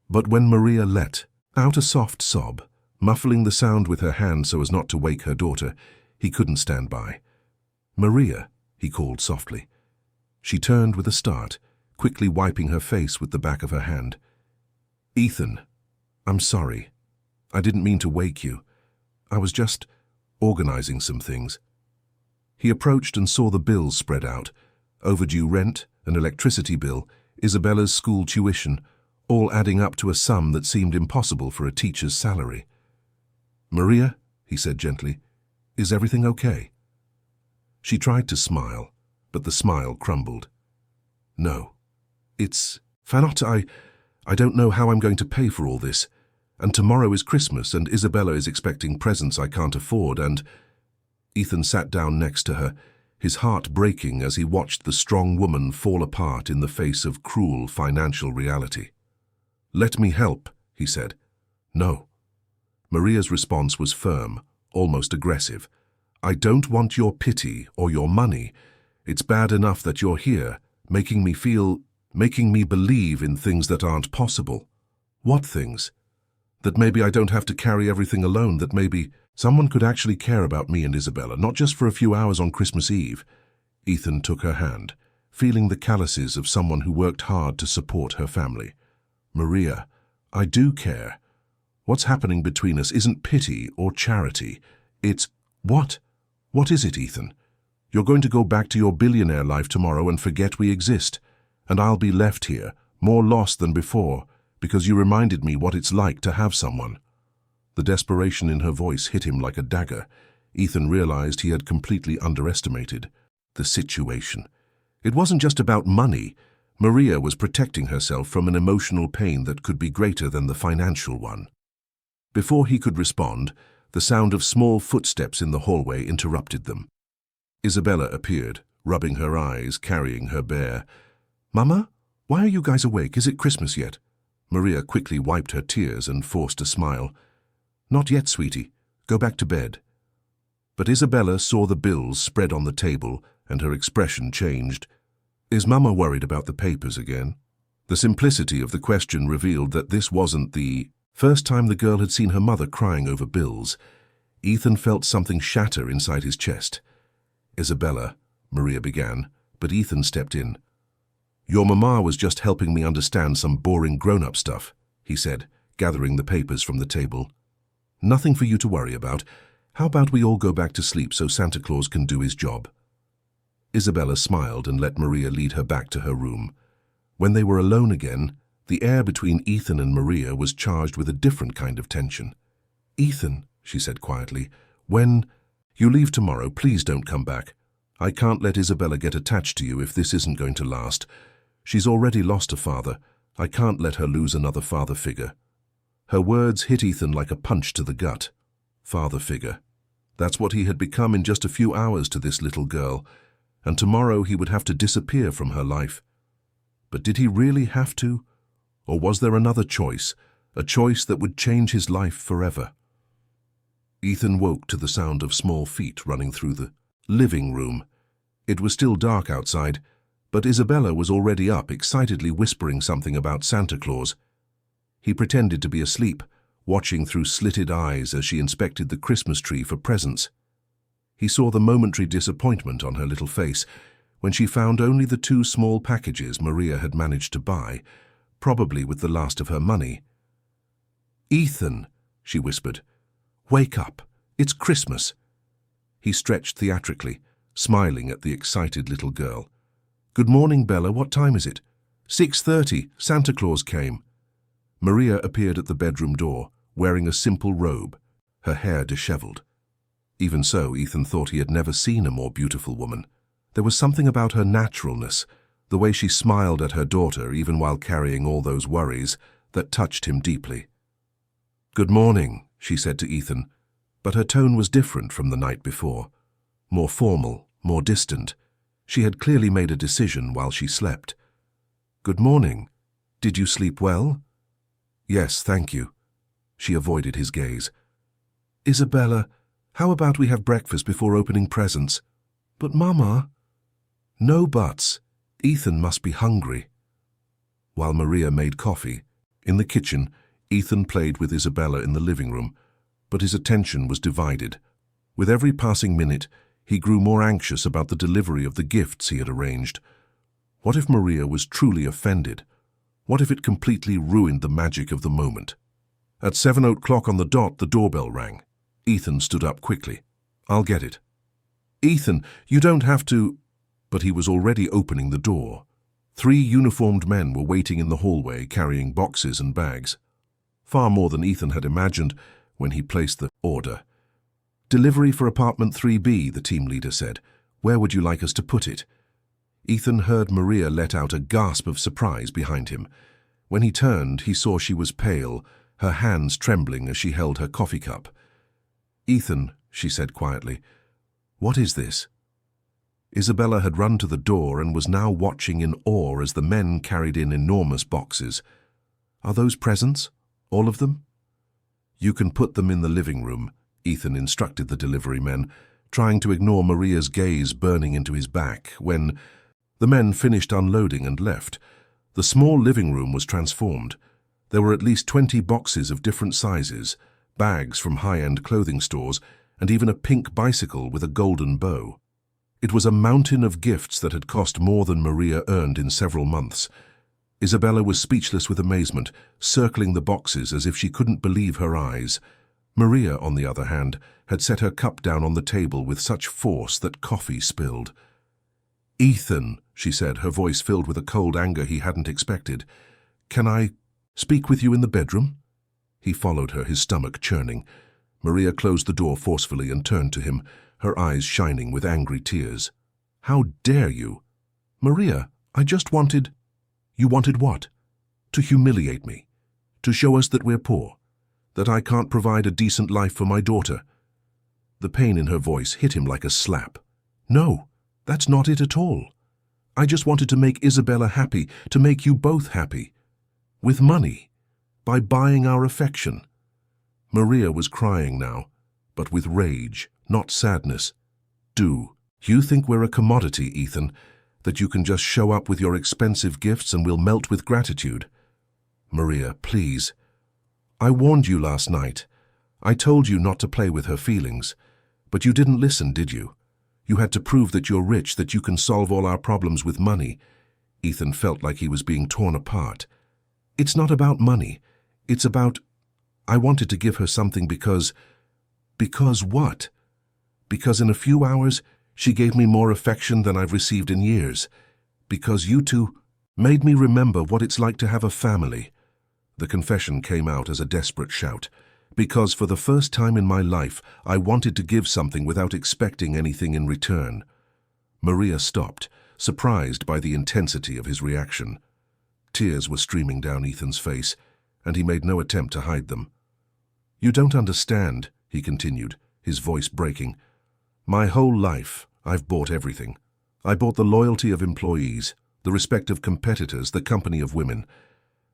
But when Maria let out a soft sob, muffling the sound with her hand so as not to wake her daughter, he couldn't stand by. "Maria," he called softly. She turned with a start, quickly wiping her face with the back of her hand. "Ethan, I'm sorry. I didn't mean to wake you. I was just organizing some things." He approached and saw the bills spread out. Overdue rent, an electricity bill, Isabella's school tuition, all adding up to a sum that seemed impossible for a teacher's salary. "Maria," he said gently, "is everything okay?" She tried to smile, but the smile crumbled. "No. It's Fanot, I don't know how I'm going to pay for all this. And tomorrow is Christmas, and Isabella is expecting presents I can't afford, and—" Ethan sat down next to her, his heart breaking as he watched the strong woman fall apart in the face of cruel financial reality. "Let me help," he said. "No." Maria's response was firm, almost aggressive. "I don't want your pity or your money. It's bad enough that you're here, making me believe in things that aren't possible." "What things?" "That maybe I don't have to carry everything alone, that maybe someone could actually care about me and Isabella, not just for a few hours on Christmas Eve." Ethan took her hand, feeling the calluses of someone who worked hard to support her family. "Maria, I do care. What's happening between us isn't pity or charity. It's—" "What? What is it, Ethan? You're going to go back to your billionaire life tomorrow and forget we exist. And I'll be left here, more lost than before, because you reminded me what it's like to have someone." The desperation in her voice hit him like a dagger. Ethan realized he had completely underestimated the situation. It wasn't just about money. Maria was protecting herself from an emotional pain that could be greater than the financial one. Before he could respond, the sound of small footsteps in the hallway interrupted them. Isabella appeared, rubbing her eyes, carrying her bear. "Mama, why are you guys awake? Is it Christmas yet?" Maria quickly wiped her tears and forced a smile. "Not yet, sweetie. Go back to bed." But Isabella saw the bills spread on the table, and her expression changed. "Is Mama worried about the papers again?" The simplicity of the question revealed that this wasn't the first time the girl had seen her mother crying over bills. Ethan felt something shatter inside his chest. "Isabella," Maria began, but Ethan stepped in. "Your mama was just helping me understand some boring grown-up stuff," he said, gathering the papers from the table. "Nothing for you to worry about. How about we all go back to sleep so Santa Claus can do his job?" Isabella smiled and let Maria lead her back to her room. When they were alone again, the air between Ethan and Maria was charged with a different kind of tension. "Ethan," she said quietly, "when you leave tomorrow, please don't come back. I can't let Isabella get attached to you if this isn't going to last. She's already lost a father. I can't let her lose another father figure." Her words hit Ethan like a punch to the gut. Father figure. That's what he had become in just a few hours to this little girl, and tomorrow he would have to disappear from her life. But did he really have to? Or was there another choice, a choice that would change his life forever? Ethan woke to the sound of small feet running through the living room. It was still dark outside, but Isabella was already up, excitedly whispering something about Santa Claus. He pretended to be asleep, watching through slitted eyes as she inspected the Christmas tree for presents. He saw the momentary disappointment on her little face when she found only the 2 small packages Maria had managed to buy, probably with the last of her money. "Ethan," she whispered, "wake up. It's Christmas." He stretched theatrically, smiling at the excited little girl. "Good morning, Bella. What time is it?" 6:30. Santa Claus came." Maria appeared at the bedroom door, wearing a simple robe, her hair disheveled. Even so, Ethan thought he had never seen a more beautiful woman. There was something about her naturalness, the way she smiled at her daughter even while carrying all those worries, that touched him deeply. "Good morning," she said to Ethan, but her tone was different from the night before. More formal, more distant. She had clearly made a decision while she slept. "Good morning. Did you sleep well?" "Yes, thank you." She avoided his gaze. "Isabella, how about we have breakfast before opening presents?" "But Mama..." "No buts. Ethan must be hungry." While Maria made coffee, in the kitchen, Ethan played with Isabella in the living room, but his attention was divided. With every passing minute, he grew more anxious about the delivery of the gifts he had arranged. What if Maria was truly offended? What if it completely ruined the magic of the moment? At 7 o'clock on the dot, the doorbell rang. Ethan stood up quickly. "I'll get it." "Ethan, you don't have to..." But he was already opening the door. 3 uniformed men were waiting in the hallway, carrying boxes and bags. Far more than Ethan had imagined when he placed the order. "Delivery for apartment 3B, the team leader said. "Where would you like us to put it?" Ethan heard Maria let out a gasp of surprise behind him. When he turned, he saw she was pale, her hands trembling as she held her coffee cup. "Ethan," she said quietly, "what is this?" Isabella had run to the door and was now watching in awe as the men carried in enormous boxes. "Are those presents? All of them?" "You can put them in the living room," Ethan instructed the delivery men, trying to ignore Maria's gaze burning into his back. When the men finished unloading and left, the small living room was transformed. There were at least 20 boxes of different sizes, bags from high-end clothing stores, and even a pink bicycle with a golden bow. It was a mountain of gifts that had cost more than Maria earned in several months. Isabella was speechless with amazement, circling the boxes as if she couldn't believe her eyes. Maria, on the other hand, had set her cup down on the table with such force that coffee spilled. "Ethan," she said, her voice filled with a cold anger he hadn't expected, "can I speak with you in the bedroom?" He followed her, his stomach churning. Maria closed the door forcefully and turned to him, her eyes shining with angry tears. "How dare you?" "Maria, I just wanted..." "You wanted what?" "To humiliate me. To show us that we're poor. That I can't provide a decent life for my daughter. The pain in her voice hit him like a slap. No, that's not it at all. I just wanted to make Isabella happy, to make you both happy. With money. By buying our affection. Maria was crying now, but with rage, not sadness. You think we're a commodity, Ethan, that you can just show up with your expensive gifts and we'll melt with gratitude? Maria, please. I warned you last night. I told you not to play with her feelings. But you didn't listen, did you? You had to prove that you're rich, that you can solve all our problems with money. Ethan felt like he was being torn apart. It's not about money. It's about... I wanted to give her something because... Because what? Because in a few hours, she gave me more affection than I've received in years. Because you two made me remember what it's like to have a family. The confession came out as a desperate shout. Because for the first time in my life, I wanted to give something without expecting anything in return. Maria stopped, surprised by the intensity of his reaction. Tears were streaming down Ethan's face, and he made no attempt to hide them. You don't understand, he continued, his voice breaking. My whole life, I've bought everything. I bought the loyalty of employees, the respect of competitors, the company of women.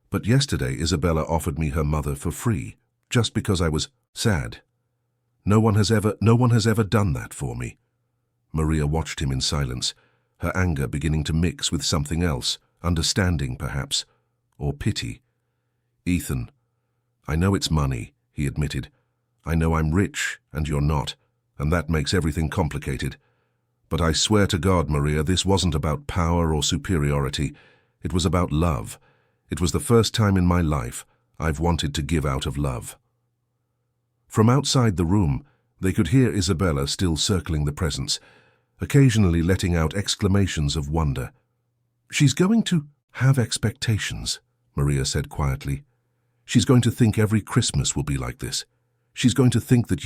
But yesterday Isabella offered me her mother for free, just because I was sad. No one has ever done that for me. Maria watched him in silence, her anger beginning to mix with something else, understanding perhaps, or pity. Ethan, I know it's money, he admitted. I know I'm rich and you're not, and that makes everything complicated. But I swear to God, Maria, this wasn't about power or superiority. It was about love. It was the first time in my life I've wanted to give out of love. From outside the room, they could hear Isabella still circling the presence, occasionally letting out exclamations of wonder. She's going to have expectations, Maria said quietly. She's going to think every Christmas will be like this. She's going to think that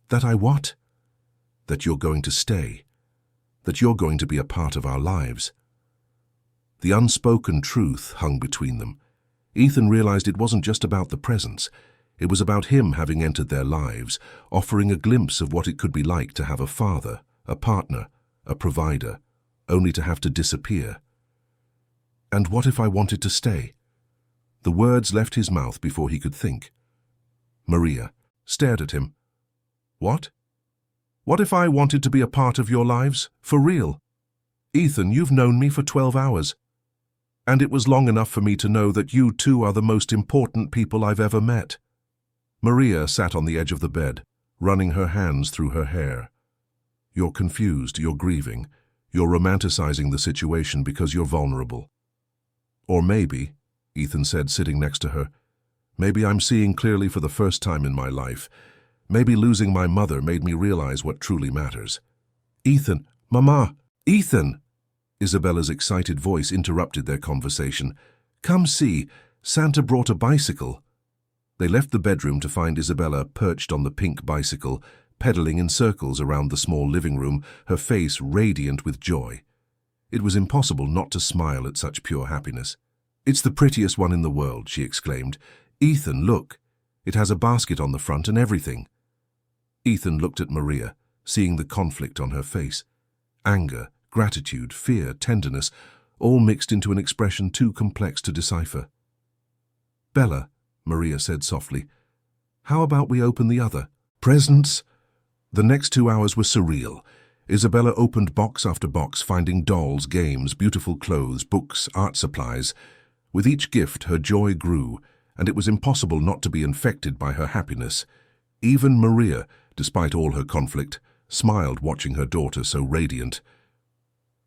that I what? That you're going to stay. That you're going to be a part of our lives. The unspoken truth hung between them. Ethan realized it wasn't just about the presents. It was about him having entered their lives, offering a glimpse of what it could be like to have a father, a partner, a provider, only to have to disappear. And what if I wanted to stay? The words left his mouth before he could think. Maria stared at him. What? What if I wanted to be a part of your lives, for real? Ethan, you've known me for 12 hours. And it was long enough for me to know that you two are the most important people I've ever met. Maria sat on the edge of the bed, running her hands through her hair. You're confused, you're grieving, you're romanticizing the situation because you're vulnerable. Or maybe, Ethan said, sitting next to her, maybe I'm seeing clearly for the first time in my life. Maybe losing my mother made me realize what truly matters. Ethan, Mama, Ethan! Isabella's excited voice interrupted their conversation. Come see, Santa brought a bicycle. They left the bedroom to find Isabella perched on the pink bicycle, pedaling in circles around the small living room, her face radiant with joy. It was impossible not to smile at such pure happiness. It's the prettiest one in the world, she exclaimed. Ethan, look. It has a basket on the front and everything. Ethan looked at Maria, seeing the conflict on her face. Anger, gratitude, fear, tenderness, all mixed into an expression too complex to decipher. Bella, Maria said softly, how about we open the other? Presents? The next 2 hours were surreal. Isabella opened box after box, finding dolls, games, beautiful clothes, books, art supplies. With each gift, her joy grew, and it was impossible not to be infected by her happiness. Even Maria, despite all her conflict, smiled watching her daughter so radiant.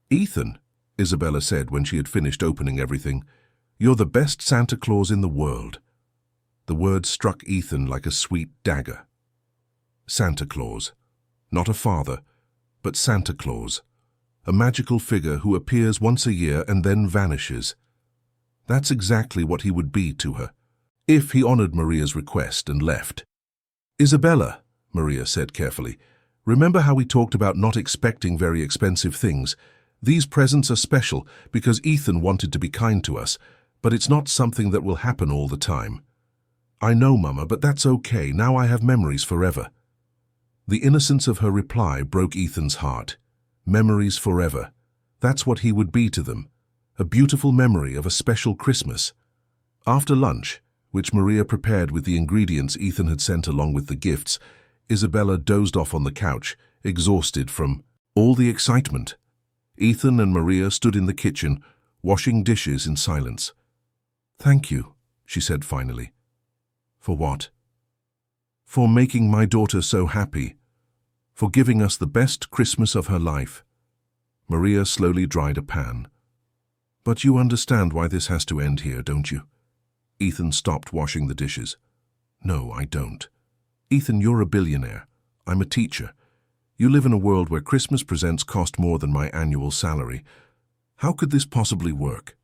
Ethan, Isabella said when she had finished opening everything, you're the best Santa Claus in the world. The words struck Ethan like a sweet dagger. Santa Claus. Not a father, but Santa Claus. A magical figure who appears once a year and then vanishes. That's exactly what he would be to her, if he honored Maria's request and left. Isabella, Maria said carefully, remember how we talked about not expecting very expensive things? These presents are special because Ethan wanted to be kind to us, but it's not something that will happen all the time. I know, Mama, but that's okay. Now I have memories forever. The innocence of her reply broke Ethan's heart. Memories forever. That's what he would be to them. A beautiful memory of a special Christmas. After lunch, which Maria prepared with the ingredients Ethan had sent along with the gifts, Isabella dozed off on the couch, exhausted from all the excitement. Ethan and Maria stood in the kitchen, washing dishes in silence. "Thank you," she said finally. "For what?" "For making my daughter so happy. For giving us the best Christmas of her life." Maria slowly dried a pan. "But you understand why this has to end here, don't you?" Ethan stopped washing the dishes. "No, I don't. Ethan, you're a billionaire. I'm a teacher. You live in a world where Christmas presents cost more than my annual salary. How could this possibly work?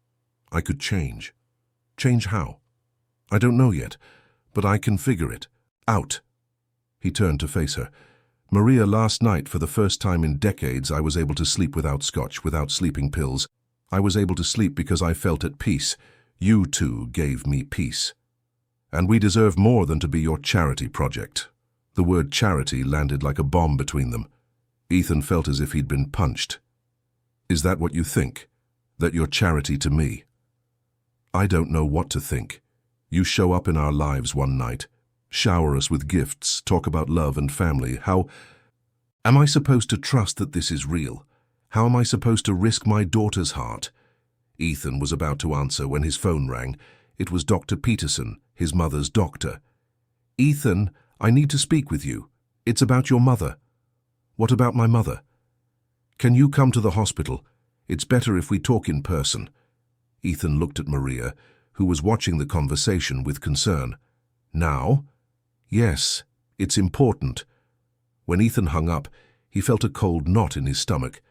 I could change. Change how? I don't know yet, but I can figure it out." He turned to face her. "Maria, last night, for the first time in decades, I was able to sleep without scotch, without sleeping pills. I was able to sleep because I felt at peace. You two gave me peace. And we deserve more than to be your charity project." The word charity landed like a bomb between them. Ethan felt as if he'd been punched. "Is that what you think? That you're charity to me?" "I don't know what to think. You show up in our lives one night, shower us with gifts, talk about love and family. How am I supposed to trust that this is real? How am I supposed to risk my daughter's heart?" Ethan was about to answer when his phone rang. It was Dr. Peterson, his mother's doctor. "Ethan, I need to speak with you. It's about your mother." "What about my mother?" "Can you come to the hospital? It's better if we talk in person." Ethan looked at Maria, who was watching the conversation with concern. "Now?" "Yes, it's important." When Ethan hung up, he felt a cold knot in his stomach.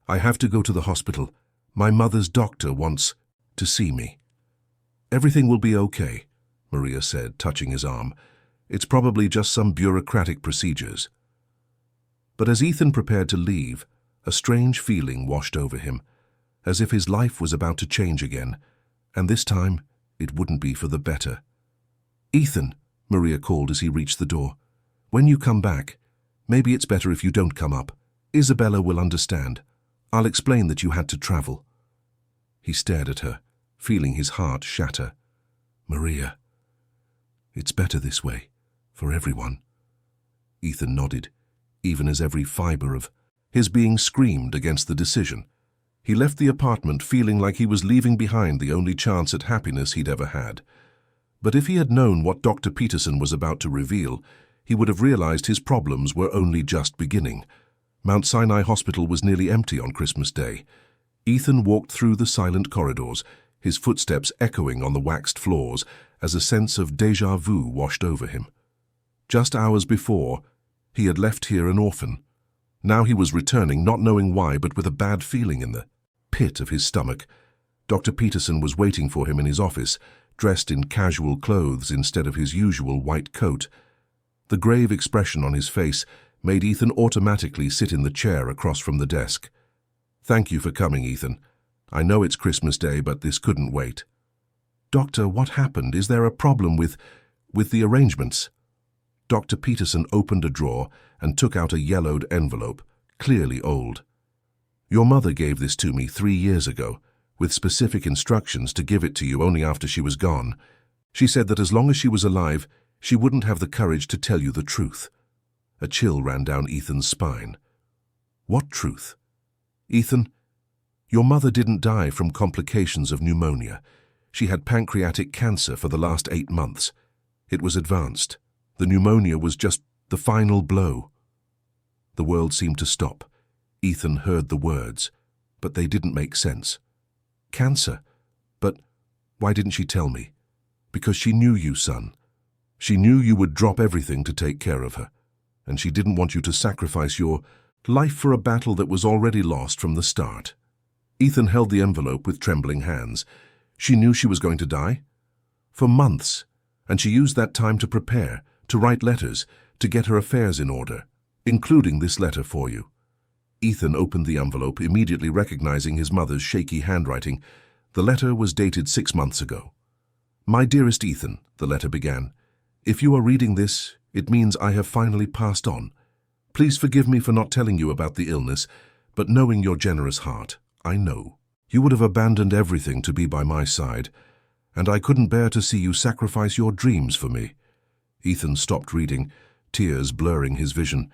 "I have to go to the hospital. My mother's doctor wants to see me." "Everything will be okay," Maria said, touching his arm. "It's probably just some bureaucratic procedures." But as Ethan prepared to leave, a strange feeling washed over him, as if his life was about to change again, and this time it wouldn't be for the better. "Ethan," Maria called as he reached the door, "when you come back, maybe it's better if you don't come up. Isabella will understand. I'll explain that you had to travel." He stared at her, feeling his heart shatter. "Maria, it's better this way, for everyone." Ethan nodded, even as every fiber of his being screamed against the decision. He left the apartment feeling like he was leaving behind the only chance at happiness he'd ever had. But if he had known what Dr. Peterson was about to reveal, he would have realized his problems were only just beginning. Mount Sinai Hospital was nearly empty on Christmas Day. Ethan walked through the silent corridors, his footsteps echoing on the waxed floors as a sense of déjà vu washed over him. Just hours before, he had left here an orphan. Now he was returning, not knowing why, but with a bad feeling in the pit of his stomach. Dr. Peterson was waiting for him in his office, dressed in casual clothes instead of his usual white coat. The grave expression on his face made Ethan automatically sit in the chair across from the desk. "Thank you for coming, Ethan. I know it's Christmas Day, but this couldn't wait." "Doctor, what happened? Is there a problem with the arrangements?" Dr. Peterson opened a drawer and took out a yellowed envelope, clearly old. "Your mother gave this to me 3 years ago, with specific instructions to give it to you only after she was gone. She said that as long as she was alive, she wouldn't have the courage to tell you the truth." A chill ran down Ethan's spine. "What truth?" "Ethan, your mother didn't die from complications of pneumonia. She had pancreatic cancer for the last 8 months. It was advanced. The pneumonia was just the final blow." The world seemed to stop. Ethan heard the words, but they didn't make sense. "Cancer? But why didn't she tell me?" "Because she knew you, son. She knew you would drop everything to take care of her, and she didn't want you to sacrifice your life for a battle that was already lost from the start." Ethan held the envelope with trembling hands. "She knew she was going to die?" "For months, and she used that time to prepare, to write letters, to get her affairs in order, including this letter for you." Ethan opened the envelope, immediately recognizing his mother's shaky handwriting. The letter was dated 6 months ago. My dearest Ethan, the letter began, if you are reading this, it means I have finally passed on. Please forgive me for not telling you about the illness, but knowing your generous heart, I know. You would have abandoned everything to be by my side, and I couldn't bear to see you sacrifice your dreams for me. Ethan stopped reading, tears blurring his vision.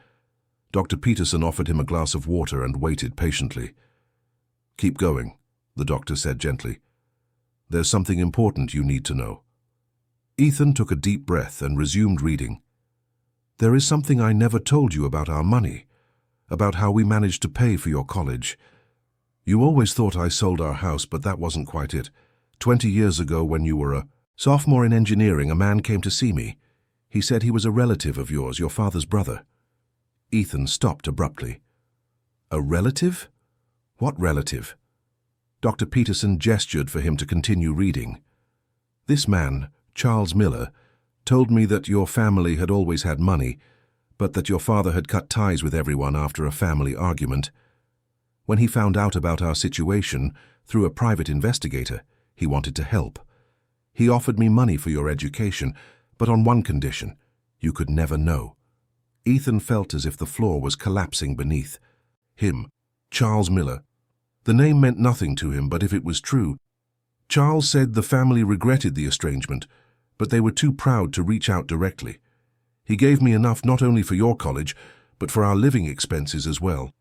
Dr. Peterson offered him a glass of water and waited patiently. Keep going, the doctor said gently. There's something important you need to know. Ethan took a deep breath and resumed reading. There is something I never told you about our money, about how we managed to pay for your college. You always thought I sold our house, but that wasn't quite it. 20 years ago, when you were a sophomore in engineering, a man came to see me. He said he was a relative of yours, your father's brother. Ethan stopped abruptly. A relative? What relative? Dr. Peterson gestured for him to continue reading. This man, Charles Miller, told me that your family had always had money, but that your father had cut ties with everyone after a family argument. When he found out about our situation, through a private investigator, he wanted to help. He offered me money for your education, but on one condition: you could never know. Ethan felt as if the floor was collapsing beneath him. Charles Miller. The name meant nothing to him, but if it was true, Charles said the family regretted the estrangement, but they were too proud to reach out directly. He gave me enough not only for your college, but for our living expenses as well.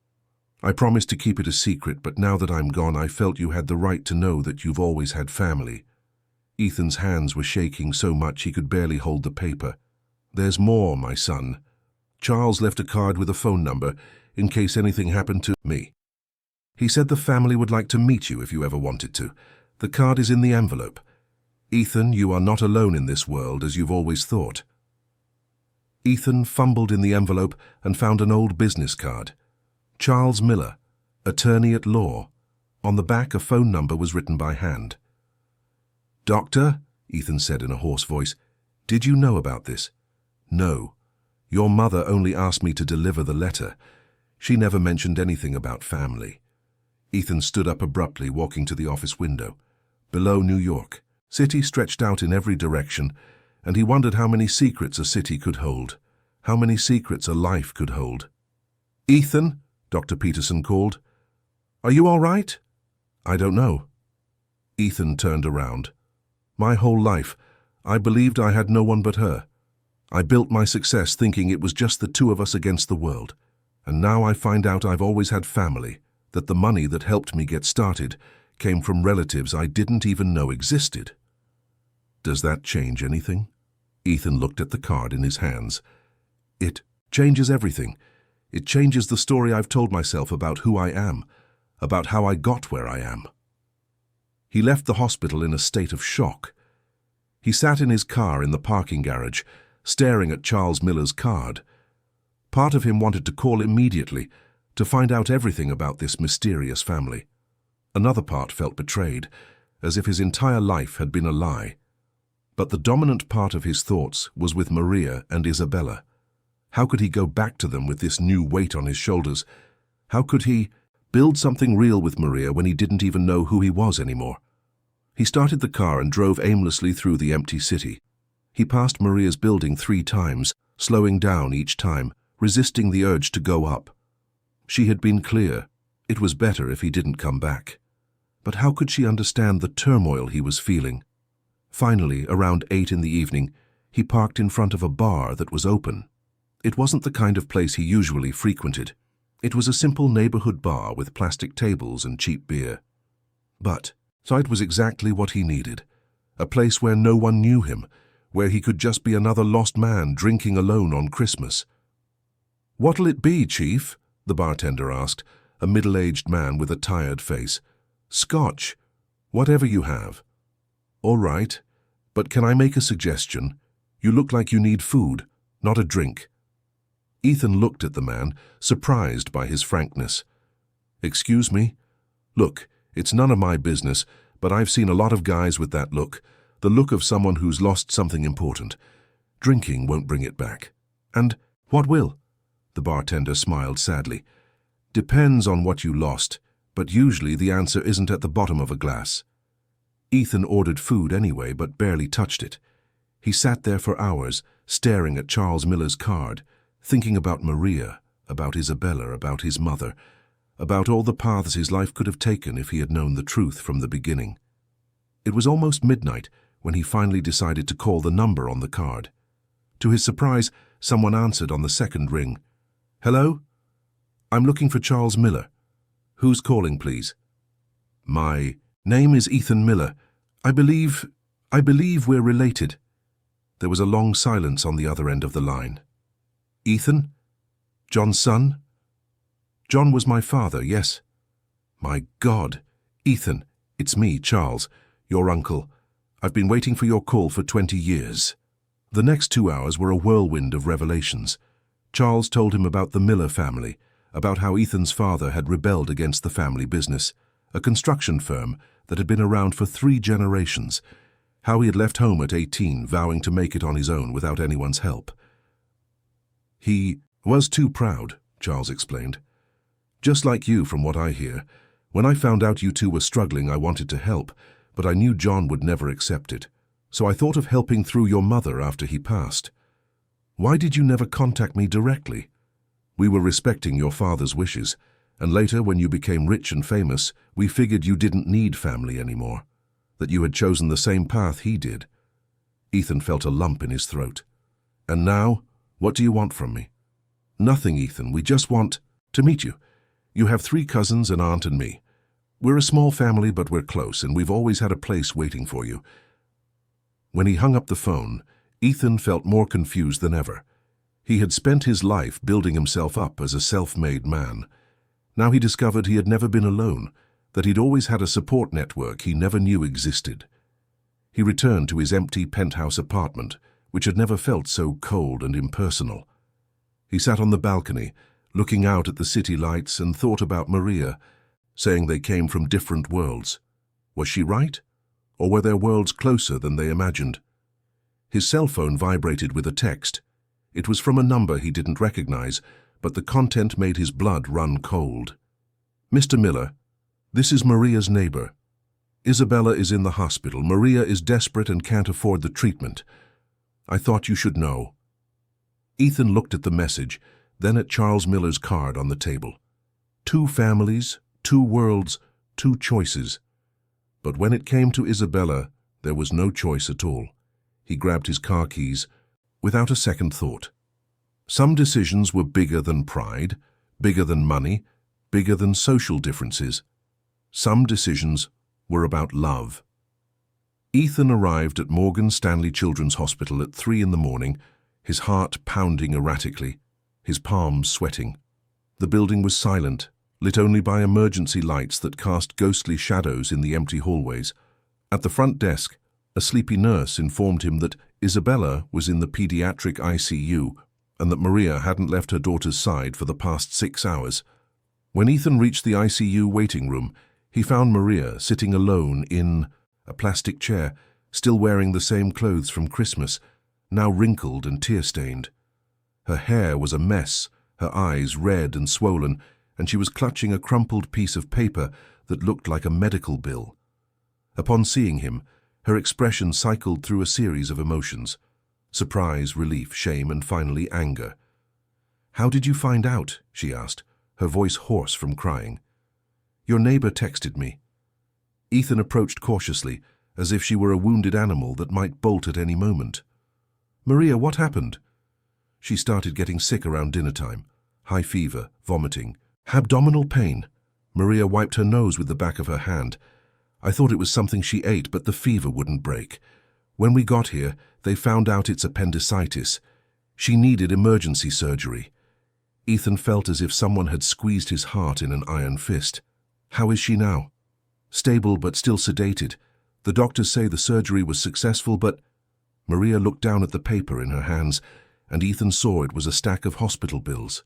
I promised to keep it a secret, but now that I'm gone, I felt you had the right to know that you've always had family. Ethan's hands were shaking so much he could barely hold the paper. There's more, my son. Charles left a card with a phone number in case anything happened to me. He said the family would like to meet you if you ever wanted to. The card is in the envelope. Ethan, you are not alone in this world as you've always thought. Ethan fumbled in the envelope and found an old business card. Charles Miller, attorney at law. On the back, a phone number was written by hand. Doctor, Ethan said in a hoarse voice, did you know about this? No. Your mother only asked me to deliver the letter. She never mentioned anything about family. Ethan stood up abruptly, walking to the office window. Below New York, city stretched out in every direction, and he wondered how many secrets a city could hold, how many secrets a life could hold. Ethan, Dr. Peterson called. Are you all right? I don't know. Ethan turned around. My whole life, I believed I had no one but her. I built my success thinking it was just the two of us against the world. And now I find out I've always had family, that the money that helped me get started came from relatives I didn't even know existed. Does that change anything? Ethan looked at the card in his hands. It changes everything. It changes the story I've told myself about who I am, about how I got where I am. He left the hospital in a state of shock. He sat in his car in the parking garage, staring at Charles Miller's card. Part of him wanted to call immediately, to find out everything about this mysterious family. Another part felt betrayed, as if his entire life had been a lie. But the dominant part of his thoughts was with Maria and Isabella. How could he go back to them with this new weight on his shoulders? How could he build something real with Maria when he didn't even know who he was anymore? He started the car and drove aimlessly through the empty city. He passed Maria's building 3 times, slowing down each time, resisting the urge to go up. She had been clear. It was better if he didn't come back. But how could she understand the turmoil he was feeling? Finally, around 8 in the evening, he parked in front of a bar that was open. It wasn't the kind of place he usually frequented. It was a simple neighborhood bar with plastic tables and cheap beer. But it was exactly what he needed. A place where no one knew him, where he could just be another lost man drinking alone on Christmas. "What'll it be, Chief?" the bartender asked, a middle-aged man with a tired face. "Scotch. Whatever you have." "All right, but can I make a suggestion? You look like you need food, not a drink." Ethan looked at the man, surprised by his frankness. "Excuse me? Look, it's none of my business, but I've seen a lot of guys with that look, the look of someone who's lost something important. Drinking won't bring it back. And what will?" The bartender smiled sadly. "Depends on what you lost, but usually the answer isn't at the bottom of a glass." Ethan ordered food anyway, but barely touched it. He sat there for hours, staring at Charles Miller's card, thinking about Maria, about Isabella, about his mother, about all the paths his life could have taken if he had known the truth from the beginning. It was almost midnight when he finally decided to call the number on the card. To his surprise, someone answered on the second ring. "Hello? I'm looking for Charles Miller. Who's calling, please?" "My name is Ethan Miller. I believe we're related." There was a long silence on the other end of the line. "Ethan? John's son?" "John was my father, yes." "My God! Ethan, it's me, Charles, your uncle. I've been waiting for your call for 20 years. The next 2 hours were a whirlwind of revelations. Charles told him about the Miller family, about how Ethan's father had rebelled against the family business, a construction firm that had been around for 3 generations, how he had left home at 18, vowing to make it on his own without anyone's help. "He was too proud," Charles explained. "Just like you, from what I hear. When I found out you two were struggling, I wanted to help, but I knew John would never accept it. So I thought of helping through your mother after he passed. Why did you never contact me directly? We were respecting your father's wishes, and later, when you became rich and famous, we figured you didn't need family anymore, that you had chosen the same path he did." Ethan felt a lump in his throat. "And now, what do you want from me?" "Nothing, Ethan. We just want to meet you. You have 3 cousins, an aunt and me. We're a small family, but we're close, and we've always had a place waiting for you." When he hung up the phone, Ethan felt more confused than ever. He had spent his life building himself up as a self-made man. Now he discovered he had never been alone, that he'd always had a support network he never knew existed. He returned to his empty penthouse apartment, which had never felt so cold and impersonal. He sat on the balcony, looking out at the city lights, and thought about Maria, saying they came from different worlds. Was she right? Or were their worlds closer than they imagined? His cell phone vibrated with a text. It was from a number he didn't recognize, but the content made his blood run cold. "Mr. Miller, this is Maria's neighbor. Isabella is in the hospital. Maria is desperate and can't afford the treatment. I thought you should know." Ethan looked at the message, then at Charles Miller's card on the table. 2 families, 2 worlds, 2 choices. But when it came to Isabella, there was no choice at all. He grabbed his car keys without a second thought. Some decisions were bigger than pride, bigger than money, bigger than social differences. Some decisions were about love. Ethan arrived at Morgan Stanley Children's Hospital at 3 in the morning, his heart pounding erratically, his palms sweating. The building was silent, lit only by emergency lights that cast ghostly shadows in the empty hallways. At the front desk, a sleepy nurse informed him that Isabella was in the pediatric ICU and that Maria hadn't left her daughter's side for the past 6 hours. When Ethan reached the ICU waiting room, he found Maria sitting alone in a plastic chair, still wearing the same clothes from Christmas, now wrinkled and tear-stained. Her hair was a mess, her eyes red and swollen, and she was clutching a crumpled piece of paper that looked like a medical bill. Upon seeing him, her expression cycled through a series of emotions: surprise, relief, shame, and finally anger. "How did you find out?" she asked, her voice hoarse from crying. "Your neighbor texted me." Ethan approached cautiously, as if she were a wounded animal that might bolt at any moment. "Maria, what happened?" "She started getting sick around dinner time. High fever, vomiting, abdominal pain." Maria wiped her nose with the back of her hand. "I thought it was something she ate, but the fever wouldn't break. When we got here, they found out it's appendicitis. She needed emergency surgery." Ethan felt as if someone had squeezed his heart in an iron fist. "How is she now?" "Stable, but still sedated. The doctors say the surgery was successful, but—" Maria looked down at the paper in her hands, and Ethan saw it was a stack of hospital bills.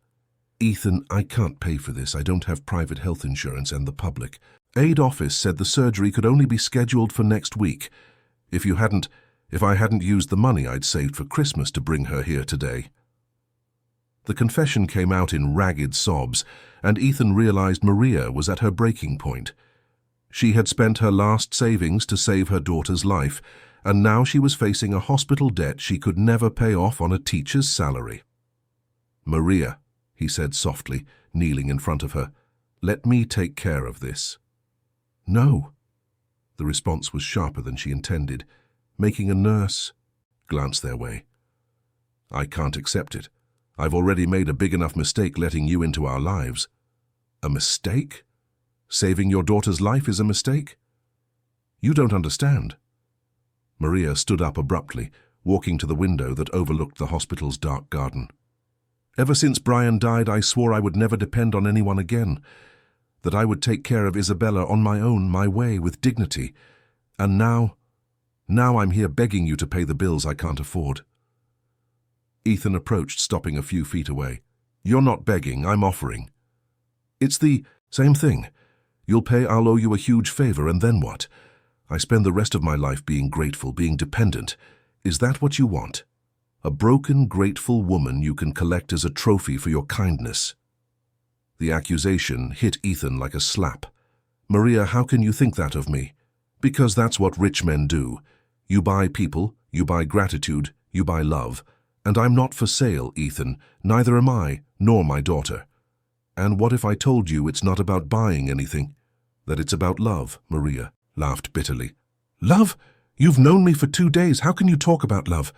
"Ethan, I can't pay for this. I don't have private health insurance and the public. Aid office said the surgery could only be scheduled for next week. If I hadn't used the money I'd saved for Christmas to bring her here today." The confession came out in ragged sobs, and Ethan realized Maria was at her breaking point. She had spent her last savings to save her daughter's life, and now she was facing a hospital debt she could never pay off on a teacher's salary. "Maria," he said softly, kneeling in front of her, "let me take care of this." "No." The response was sharper than she intended, making a nurse glance their way. "I can't accept it. I've already made a big enough mistake letting you into our lives." "A mistake? Saving your daughter's life is a mistake? You don't understand." Maria stood up abruptly, walking to the window that overlooked the hospital's dark garden. "Ever since Brian died, I swore I would never depend on anyone again, that I would take care of Isabella on my own, my way, with dignity. And now I'm here begging you to pay the bills I can't afford." Ethan approached, stopping a few feet away. "You're not begging, I'm offering." "It's the same thing. You'll pay, I'll owe you a huge favor, and then what? I spend the rest of my life being grateful, being dependent. Is that what you want? A broken, grateful woman you can collect as a trophy for your kindness?" The accusation hit Ethan like a slap. "Maria, how can you think that of me? Because that's what rich men do. You buy people, you buy gratitude, you buy love. And I'm not for sale, Ethan. Neither am I, nor my daughter. And what if I told you it's not about buying anything? That it's about love?" Maria laughed bitterly. "Love? You've known me for 2 days. How can you talk about love?"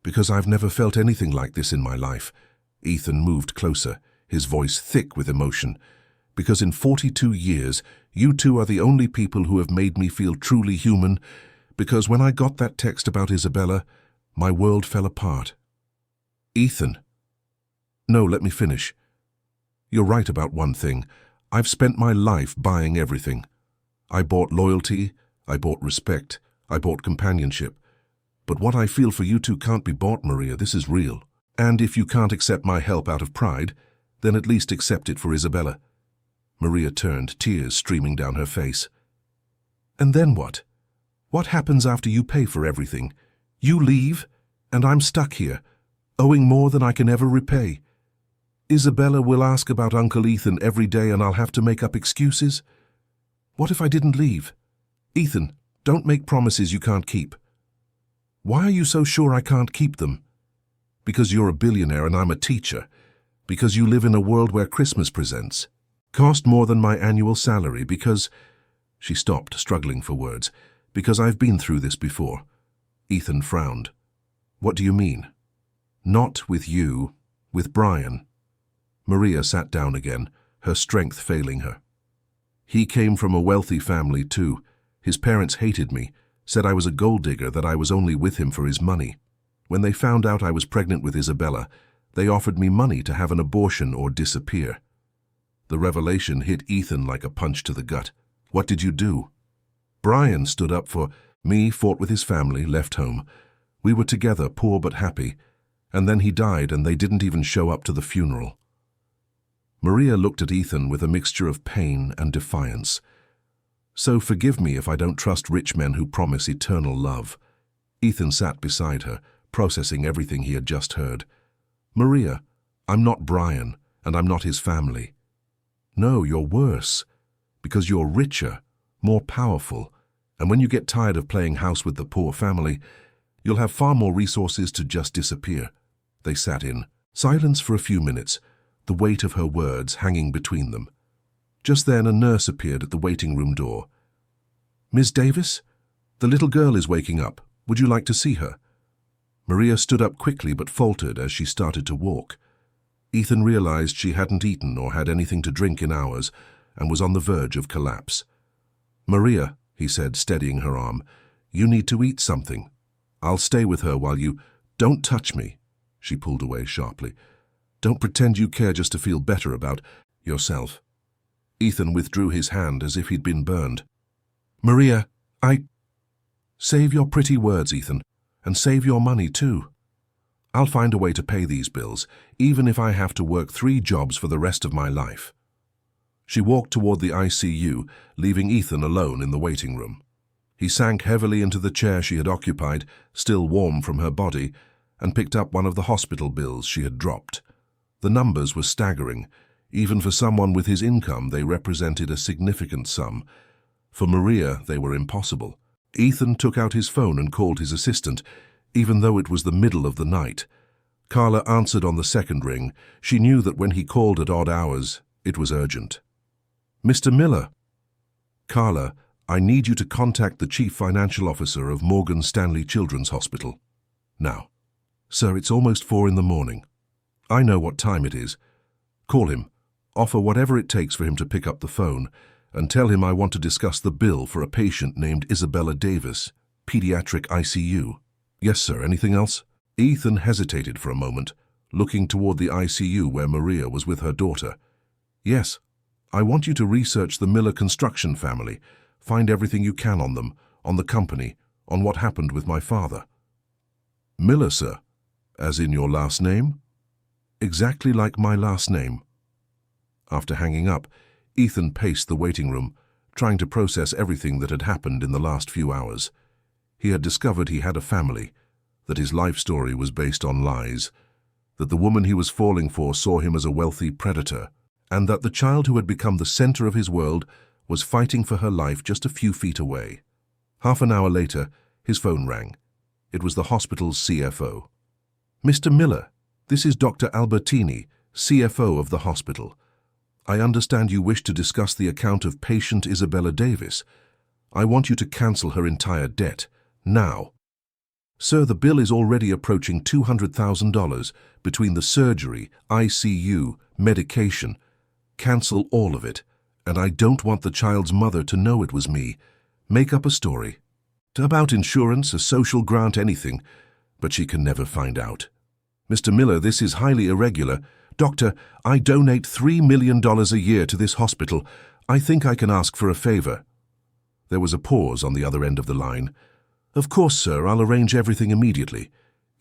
"Because I've never felt anything like this in my life." Ethan moved closer, his voice thick with emotion. "Because in 42 years, you two are the only people who have made me feel truly human. Because when I got that text about Isabella, my world fell apart." "Ethan." "No, let me finish. You're right about one thing. I've spent my life buying everything. I bought loyalty, I bought respect, I bought companionship. But what I feel for you two can't be bought, Maria. This is real. And if you can't accept my help out of pride, then at least accept it for Isabella." Maria turned, tears streaming down her face. "And then what? What happens after you pay for everything? You leave, and I'm stuck here, owing more than I can ever repay. Isabella will ask about Uncle Ethan every day, and I'll have to make up excuses. What if I didn't leave? Ethan, don't make promises you can't keep." "Why are you so sure I can't keep them?" "Because you're a billionaire and I'm a teacher. Because you live in a world where Christmas presents cost more than my annual salary. Because—" She stopped, struggling for words. "Because I've been through this before." Ethan frowned. "What do you mean?" "Not with you, with Brian." Maria sat down again, her strength failing her. "He came from a wealthy family too. His parents hated me, said I was a gold digger, that I was only with him for his money. When they found out I was pregnant with Isabella, they offered me money to have an abortion or disappear." The revelation hit Ethan like a punch to the gut. "What did you do?" "Brian stood up for me, fought with his family, left home. We were together, poor but happy. And then he died, and they didn't even show up to the funeral." Maria looked at Ethan with a mixture of pain and defiance. "So forgive me if I don't trust rich men who promise eternal love." Ethan sat beside her, processing everything he had just heard. "Maria, I'm not Brian, and I'm not his family. No, you're worse, because you're richer, more powerful, and when you get tired of playing house with the poor family, you'll have far more resources to just disappear." They sat in silence for a few minutes, the weight of her words hanging between them. Just then a nurse appeared at the waiting room door. "Miss Davis? The little girl is waking up. Would you like to see her?" Maria stood up quickly but faltered as she started to walk. Ethan realized she hadn't eaten or had anything to drink in hours and was on the verge of collapse. "Maria," he said, steadying her arm, "you need to eat something. I'll stay with her while you—" "Don't touch me," she pulled away sharply. "Don't pretend you care just to feel better about yourself." Ethan withdrew his hand as if he'd been burned. "Maria, Save your pretty words, Ethan, and save your money too. I'll find a way to pay these bills, even if I have to work 3 jobs for the rest of my life." She walked toward the ICU, leaving Ethan alone in the waiting room. He sank heavily into the chair she had occupied, still warm from her body, and picked up one of the hospital bills she had dropped. The numbers were staggering. Even for someone with his income, they represented a significant sum. For Maria, they were impossible. Ethan took out his phone and called his assistant, even though it was the middle of the night. Carla answered on the second ring. She knew that when he called at odd hours, it was urgent. "Mr. Miller." "Carla, I need you to contact the Chief Financial Officer of Morgan Stanley Children's Hospital. Now." "Sir, it's almost 4 in the morning." "I know what time it is. Call him. Offer whatever it takes for him to pick up the phone, and tell him I want to discuss the bill for a patient named Isabella Davis, pediatric ICU." "Yes, sir. Anything else?" Ethan hesitated for a moment, looking toward the ICU where Maria was with her daughter. "Yes. I want you to research the Miller construction family. Find everything you can on them, on the company, on what happened with my father." "Miller, sir? As in your last name?" "Exactly like my last name." After hanging up, Ethan paced the waiting room, trying to process everything that had happened in the last few hours. He had discovered he had a family, that his life story was based on lies, that the woman he was falling for saw him as a wealthy predator, and that the child who had become the center of his world was fighting for her life just a few feet away. Half an hour later, his phone rang. It was the hospital's CFO. "Mr. Miller, this is Dr. Albertini, CFO of the hospital. I understand you wish to discuss the account of patient Isabella Davis. I want you to cancel her entire debt, now." "Sir, the bill is already approaching $200,000 between the surgery, ICU, medication. Cancel all of it, and I don't want the child's mother to know it was me. Make up a story. About insurance, a social grant, anything, but she can never find out." "Mr. Miller, this is highly irregular. Doctor, I donate $3 million a year to this hospital. I think I can ask for a favor." There was a pause on the other end of the line. "Of course, sir, I'll arrange everything immediately."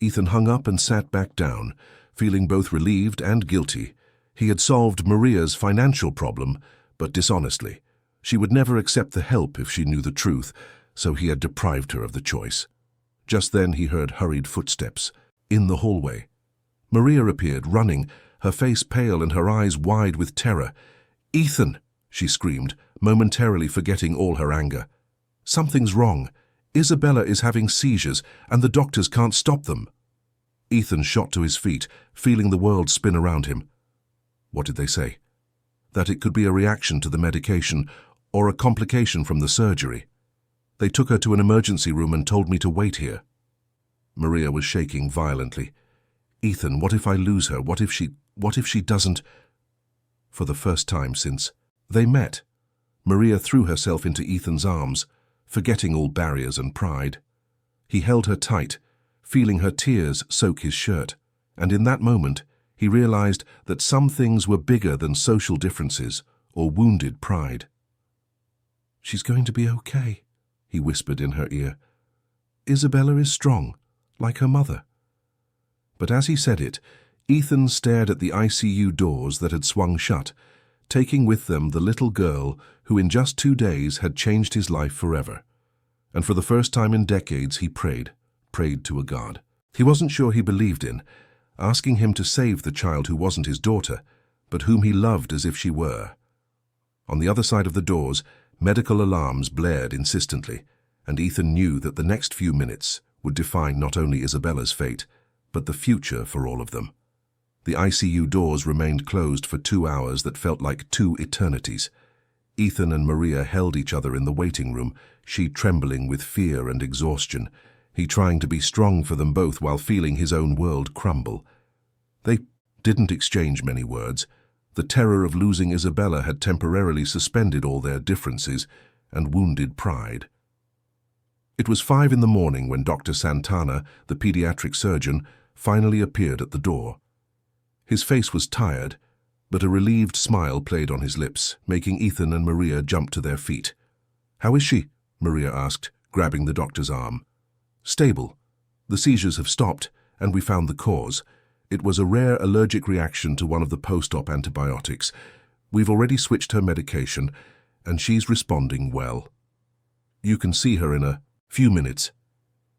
Ethan hung up and sat back down, feeling both relieved and guilty. He had solved Maria's financial problem, but dishonestly. She would never accept the help if she knew the truth, so he had deprived her of the choice. Just then he heard hurried footsteps in the hallway. Maria appeared, running, her face pale and her eyes wide with terror. "Ethan!" she screamed, momentarily forgetting all her anger. "Something's wrong. Isabella is having seizures, and the doctors can't stop them." Ethan shot to his feet, feeling the world spin around him. What did they say? That it could be a reaction to the medication, or a complication from the surgery. "They took her to an emergency room and told me to wait here." Maria was shaking violently. "Ethan, what if I lose her? What if she doesn't?" For the first time since they met, Maria threw herself into Ethan's arms, forgetting all barriers and pride. He held her tight, feeling her tears soak his shirt, and in that moment he realized that some things were bigger than social differences or wounded pride. "She's going to be okay," he whispered in her ear. "Isabella is strong, like her mother." But as he said it, Ethan stared at the ICU doors that had swung shut, taking with them the little girl who in just 2 days had changed his life forever. And for the first time in decades he prayed to a God he wasn't sure he believed in, asking him to save the child who wasn't his daughter, but whom he loved as if she were. On the other side of the doors, medical alarms blared insistently, and Ethan knew that the next few minutes would define not only Isabella's fate, but the future for all of them. The ICU doors remained closed for 2 hours that felt like 2 eternities. Ethan and Maria held each other in the waiting room, she trembling with fear and exhaustion, he trying to be strong for them both while feeling his own world crumble. They didn't exchange many words. The terror of losing Isabella had temporarily suspended all their differences and wounded pride. It was 5 in the morning when Dr. Santana, the pediatric surgeon, finally appeared at the door. His face was tired, but a relieved smile played on his lips, making Ethan and Maria jump to their feet. "How is she?" Maria asked, grabbing the doctor's arm. "Stable. The seizures have stopped, and we found the cause. It was a rare allergic reaction to one of the post-op antibiotics. We've already switched her medication, and she's responding well. You can see her in a few minutes."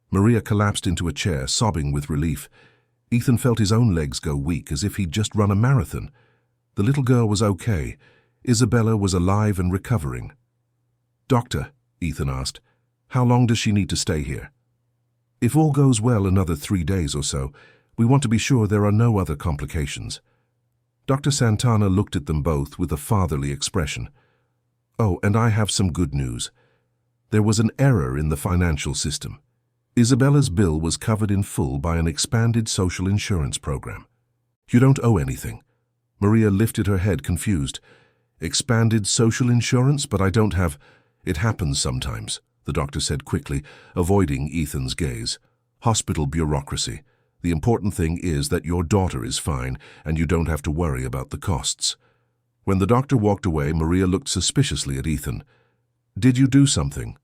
Maria collapsed into a chair, sobbing with relief. Ethan felt his own legs go weak, as if he'd just run a marathon. The little girl was okay. Isabella was alive and recovering. Doctor, Ethan asked, how long does she need to stay here? If all goes well, another 3 days or so. We want to be sure there are no other complications. Dr. Santana looked at them both with a fatherly expression. Oh, and I have some good news. There was an error in the financial system. Isabella's bill was covered in full by an expanded social insurance program. You don't owe anything. Maria lifted her head, confused. Expanded social insurance, but I don't have... It happens sometimes, the doctor said quickly, avoiding Ethan's gaze. Hospital bureaucracy. The important thing is that your daughter is fine and you don't have to worry about the costs. When the doctor walked away, Maria looked suspiciously at Ethan. Did you do something?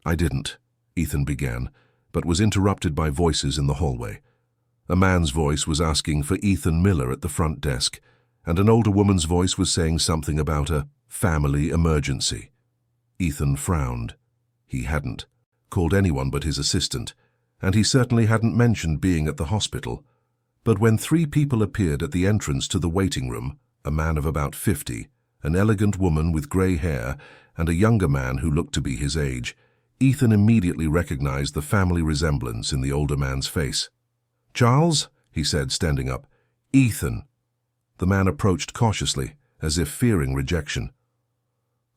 I didn't, Ethan began, but was interrupted by voices in the hallway. A man's voice was asking for Ethan Miller at the front desk, and an older woman's voice was saying something about a family emergency. Ethan frowned. He hadn't called anyone but his assistant, and he certainly hadn't mentioned being at the hospital. But when 3 people appeared at the entrance to the waiting room, a man of about 50, an elegant woman with grey hair, and a younger man who looked to be his age, Ethan immediately recognized the family resemblance in the older man's face. Charles, he said, standing up. Ethan. The man approached cautiously, as if fearing rejection.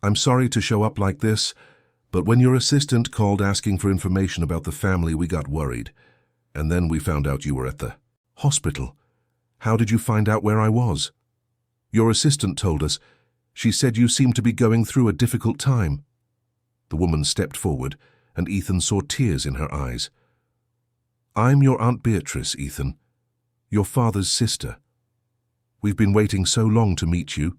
I'm sorry to show up like this, but when your assistant called asking for information about the family, we got worried. And then we found out you were at the hospital. How did you find out where I was? Your assistant told us. She said you seemed to be going through a difficult time. The woman stepped forward, and Ethan saw tears in her eyes. I'm your Aunt Beatrice, Ethan. Your father's sister. We've been waiting so long to meet you.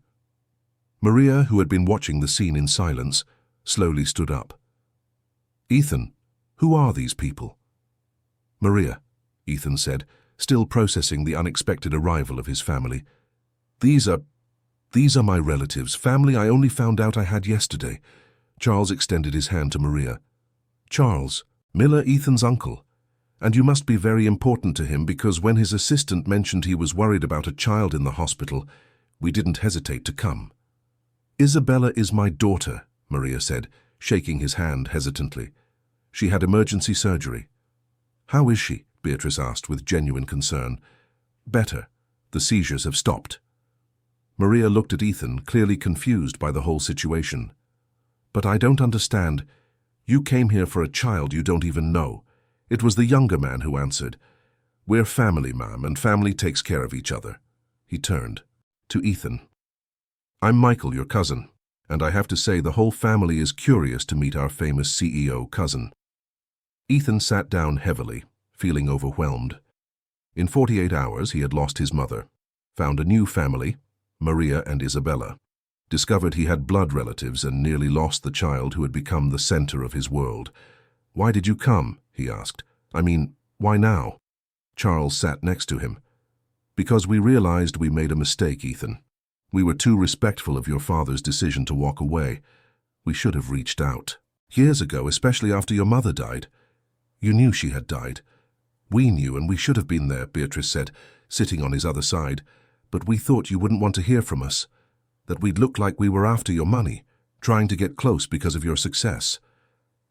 Maria, who had been watching the scene in silence, slowly stood up. Ethan, who are these people? Maria, Ethan said, still processing the unexpected arrival of his family. These are my relatives, family I only found out I had yesterday. Charles extended his hand to Maria. Charles, Miller, Ethan's uncle. And you must be very important to him because when his assistant mentioned he was worried about a child in the hospital, we didn't hesitate to come. Isabella is my daughter, Maria said, shaking his hand hesitantly. She had emergency surgery. How is she? Beatrice asked with genuine concern. Better. The seizures have stopped. Maria looked at Ethan, clearly confused by the whole situation. But I don't understand. You came here for a child you don't even know. It was the younger man who answered. We're family, ma'am, and family takes care of each other. He turned to Ethan. I'm Michael, your cousin, and I have to say the whole family is curious to meet our famous CEO cousin. Ethan sat down heavily, feeling overwhelmed. In 48 hours he had lost his mother, found a new family, Maria and Isabella, discovered he had blood relatives and nearly lost the child who had become the center of his world. Why did you come? He asked. I mean, why now? Charles sat next to him. Because we realized we made a mistake, Ethan. We were too respectful of your father's decision to walk away. We should have reached out. Years ago, especially after your mother died. You knew she had died. We knew, and we should have been there, Beatrice said, sitting on his other side. But we thought you wouldn't want to hear from us. That we'd look like we were after your money, trying to get close because of your success.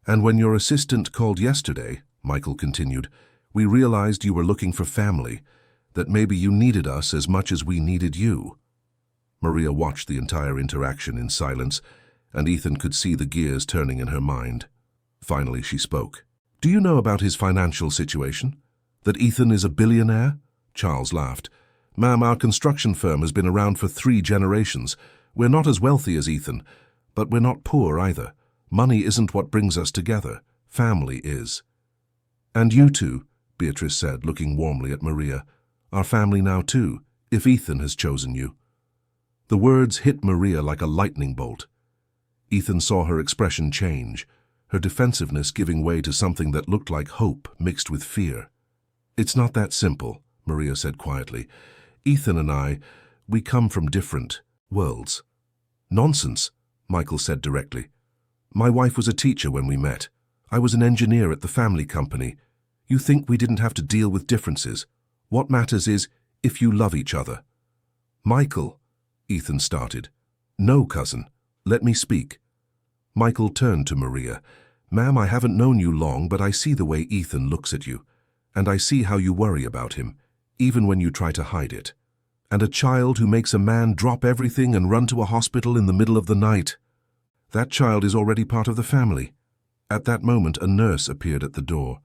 And when your assistant called yesterday, Michael continued, we realized you were looking for family, that maybe you needed us as much as we needed you. Maria watched the entire interaction in silence, and Ethan could see the gears turning in her mind. Finally, she spoke. Do you know about his financial situation? That Ethan is a billionaire? Charles laughed. Ma'am, our construction firm has been around for 3 generations. We're not as wealthy as Ethan, but we're not poor either. Money isn't what brings us together. Family is. And you two, Beatrice said, looking warmly at Maria, are family now too, if Ethan has chosen you. The words hit Maria like a lightning bolt. Ethan saw her expression change, her defensiveness giving way to something that looked like hope mixed with fear. It's not that simple, Maria said quietly. Ethan and I, we come from different worlds. Nonsense, Michael said directly. My wife was a teacher when we met. I was an engineer at the family company. You think we didn't have to deal with differences. What matters is if you love each other. Michael, Ethan started. No, cousin. Let me speak. Michael turned to Maria. "Ma'am, I haven't known you long, but I see the way Ethan looks at you. And I see how you worry about him, even when you try to hide it. And a child who makes a man drop everything and run to a hospital in the middle of the night. That child is already part of the family." At that moment, a nurse appeared at the door.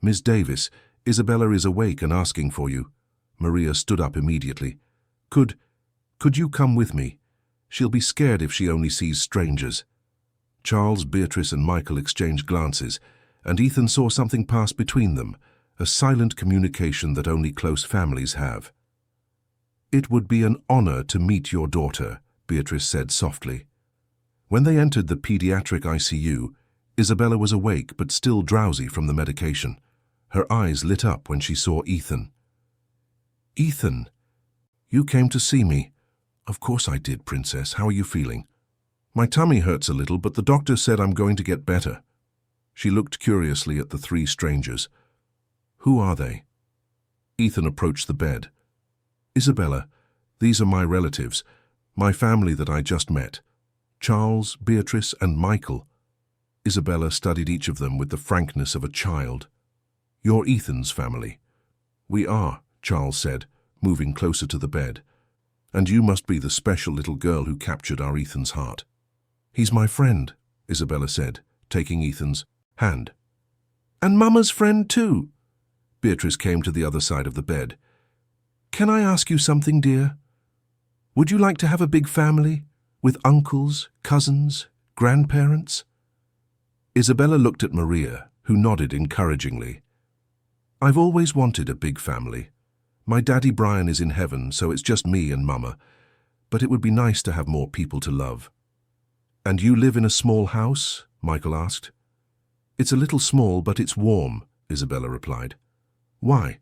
"Miss Davis, Isabella is awake and asking for you." Maria stood up immediately. Could you come with me? She'll be scared if she only sees strangers." Charles, Beatrice, and Michael exchanged glances, and Ethan saw something pass between them, a silent communication that only close families have. "It would be an honor to meet your daughter," Beatrice said softly. When they entered the pediatric ICU, Isabella was awake but still drowsy from the medication. Her eyes lit up when she saw Ethan. "Ethan, you came to see me." "Of course I did, Princess. How are you feeling?" "My tummy hurts a little, but the doctor said I'm going to get better." She looked curiously at the three strangers. "Who are they?" Ethan approached the bed. "Isabella, these are my relatives, my family that I just met. Charles, Beatrice, and Michael." Isabella studied each of them with the frankness of a child. "You're Ethan's family." "We are," Charles said, moving closer to the bed. "And you must be the special little girl who captured our Ethan's heart." "He's my friend," Isabella said, taking Ethan's hand. "And Mama's friend too." Beatrice came to the other side of the bed. "Can I ask you something, dear? Would you like to have a big family, with uncles, cousins, grandparents?" Isabella looked at Maria, who nodded encouragingly. "I've always wanted a big family. My daddy Brian is in heaven, so it's just me and Mama. But it would be nice to have more people to love." "And you live in a small house?" Michael asked. "It's a little small, but it's warm," Isabella replied. "Why?"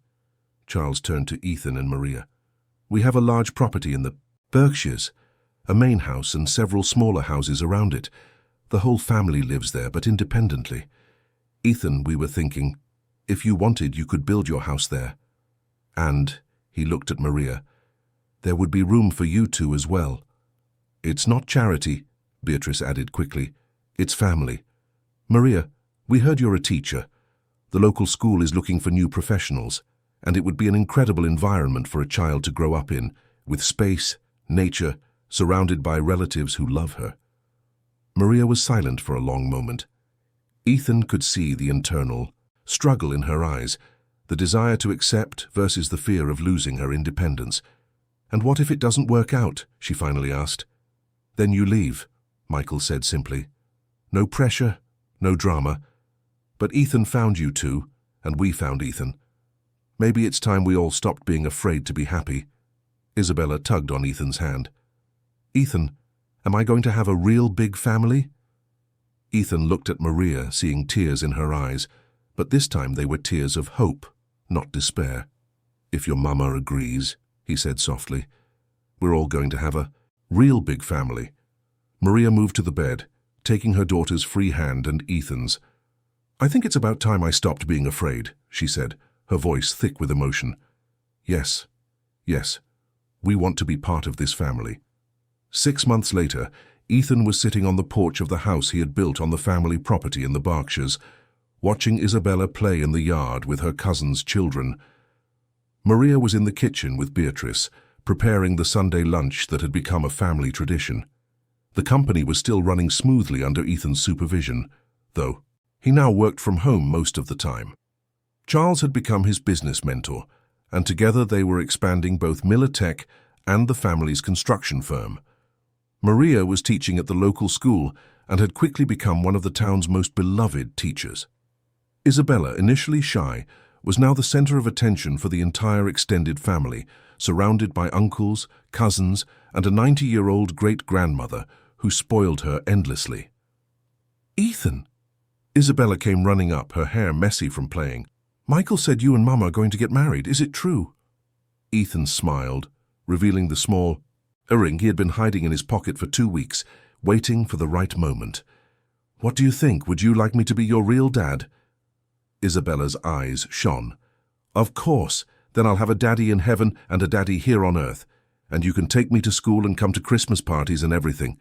Charles turned to Ethan and Maria. "We have a large property in the Berkshires, a main house and several smaller houses around it. The whole family lives there, but independently. Ethan, we were thinking, if you wanted, you could build your house there. And," he looked at Maria, "there would be room for you two as well." "It's not charity," Beatrice added quickly. "It's family. Maria, we heard you're a teacher. The local school is looking for new professionals, and it would be an incredible environment for a child to grow up in, with space, nature, surrounded by relatives who love her." Maria was silent for a long moment. Ethan could see the internal struggle in her eyes, the desire to accept versus the fear of losing her independence. "And what if it doesn't work out?" she finally asked. "Then you leave," Michael said simply. "No pressure, no drama. But Ethan found you two, and we found Ethan. Maybe it's time we all stopped being afraid to be happy." Isabella tugged on Ethan's hand. "Ethan, am I going to have a real big family?" Ethan looked at Maria, seeing tears in her eyes, but this time they were tears of hope, not despair. "If your mama agrees," he said softly, "we're all going to have a real big family." Maria moved to the bed, taking her daughter's free hand and Ethan's. "I think it's about time I stopped being afraid," she said, her voice thick with emotion. Yes, we want to be part of this family." 6 months later, Ethan was sitting on the porch of the house he had built on the family property in the Berkshires, watching Isabella play in the yard with her cousin's children. Maria was in the kitchen with Beatrice, preparing the Sunday lunch that had become a family tradition. The company was still running smoothly under Ethan's supervision, though he now worked from home most of the time. Charles had become his business mentor, and together they were expanding both Miller Tech and the family's construction firm. Maria was teaching at the local school and had quickly become one of the town's most beloved teachers. Isabella, initially shy, was now the center of attention for the entire extended family, surrounded by uncles, cousins, and a 90-year-old great-grandmother who spoiled her endlessly. "Ethan!" Isabella came running up, her hair messy from playing. "Michael said you and Mama are going to get married. Is it true?" Ethan smiled, revealing the small ring he had been hiding in his pocket for 2 weeks, waiting for the right moment. "What do you think? Would you like me to be your real dad?" Isabella's eyes shone. "Of course. Then I'll have a daddy in heaven and a daddy here on earth. And you can take me to school and come to Christmas parties and everything."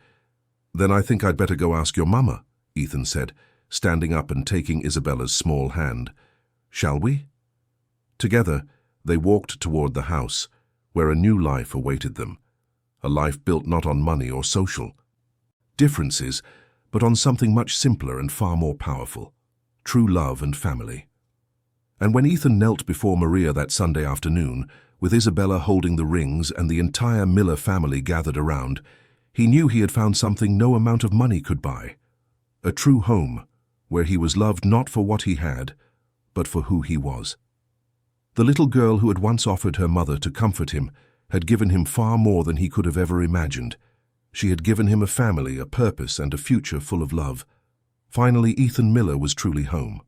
"Then I think I'd better go ask your mama," Ethan said, standing up and taking Isabella's small hand. "Shall we?" Together, they walked toward the house, where a new life awaited them. A life built not on money or social differences, but on something much simpler and far more powerful: true love and family. And when Ethan knelt before Maria that Sunday afternoon, with Isabella holding the rings and the entire Miller family gathered around, he knew he had found something no amount of money could buy: a true home, where he was loved not for what he had, but for who he was. The little girl who had once offered her mother to comfort him had given him far more than he could have ever imagined. She had given him a family, a purpose, and a future full of love. Finally, Ethan Miller was truly home.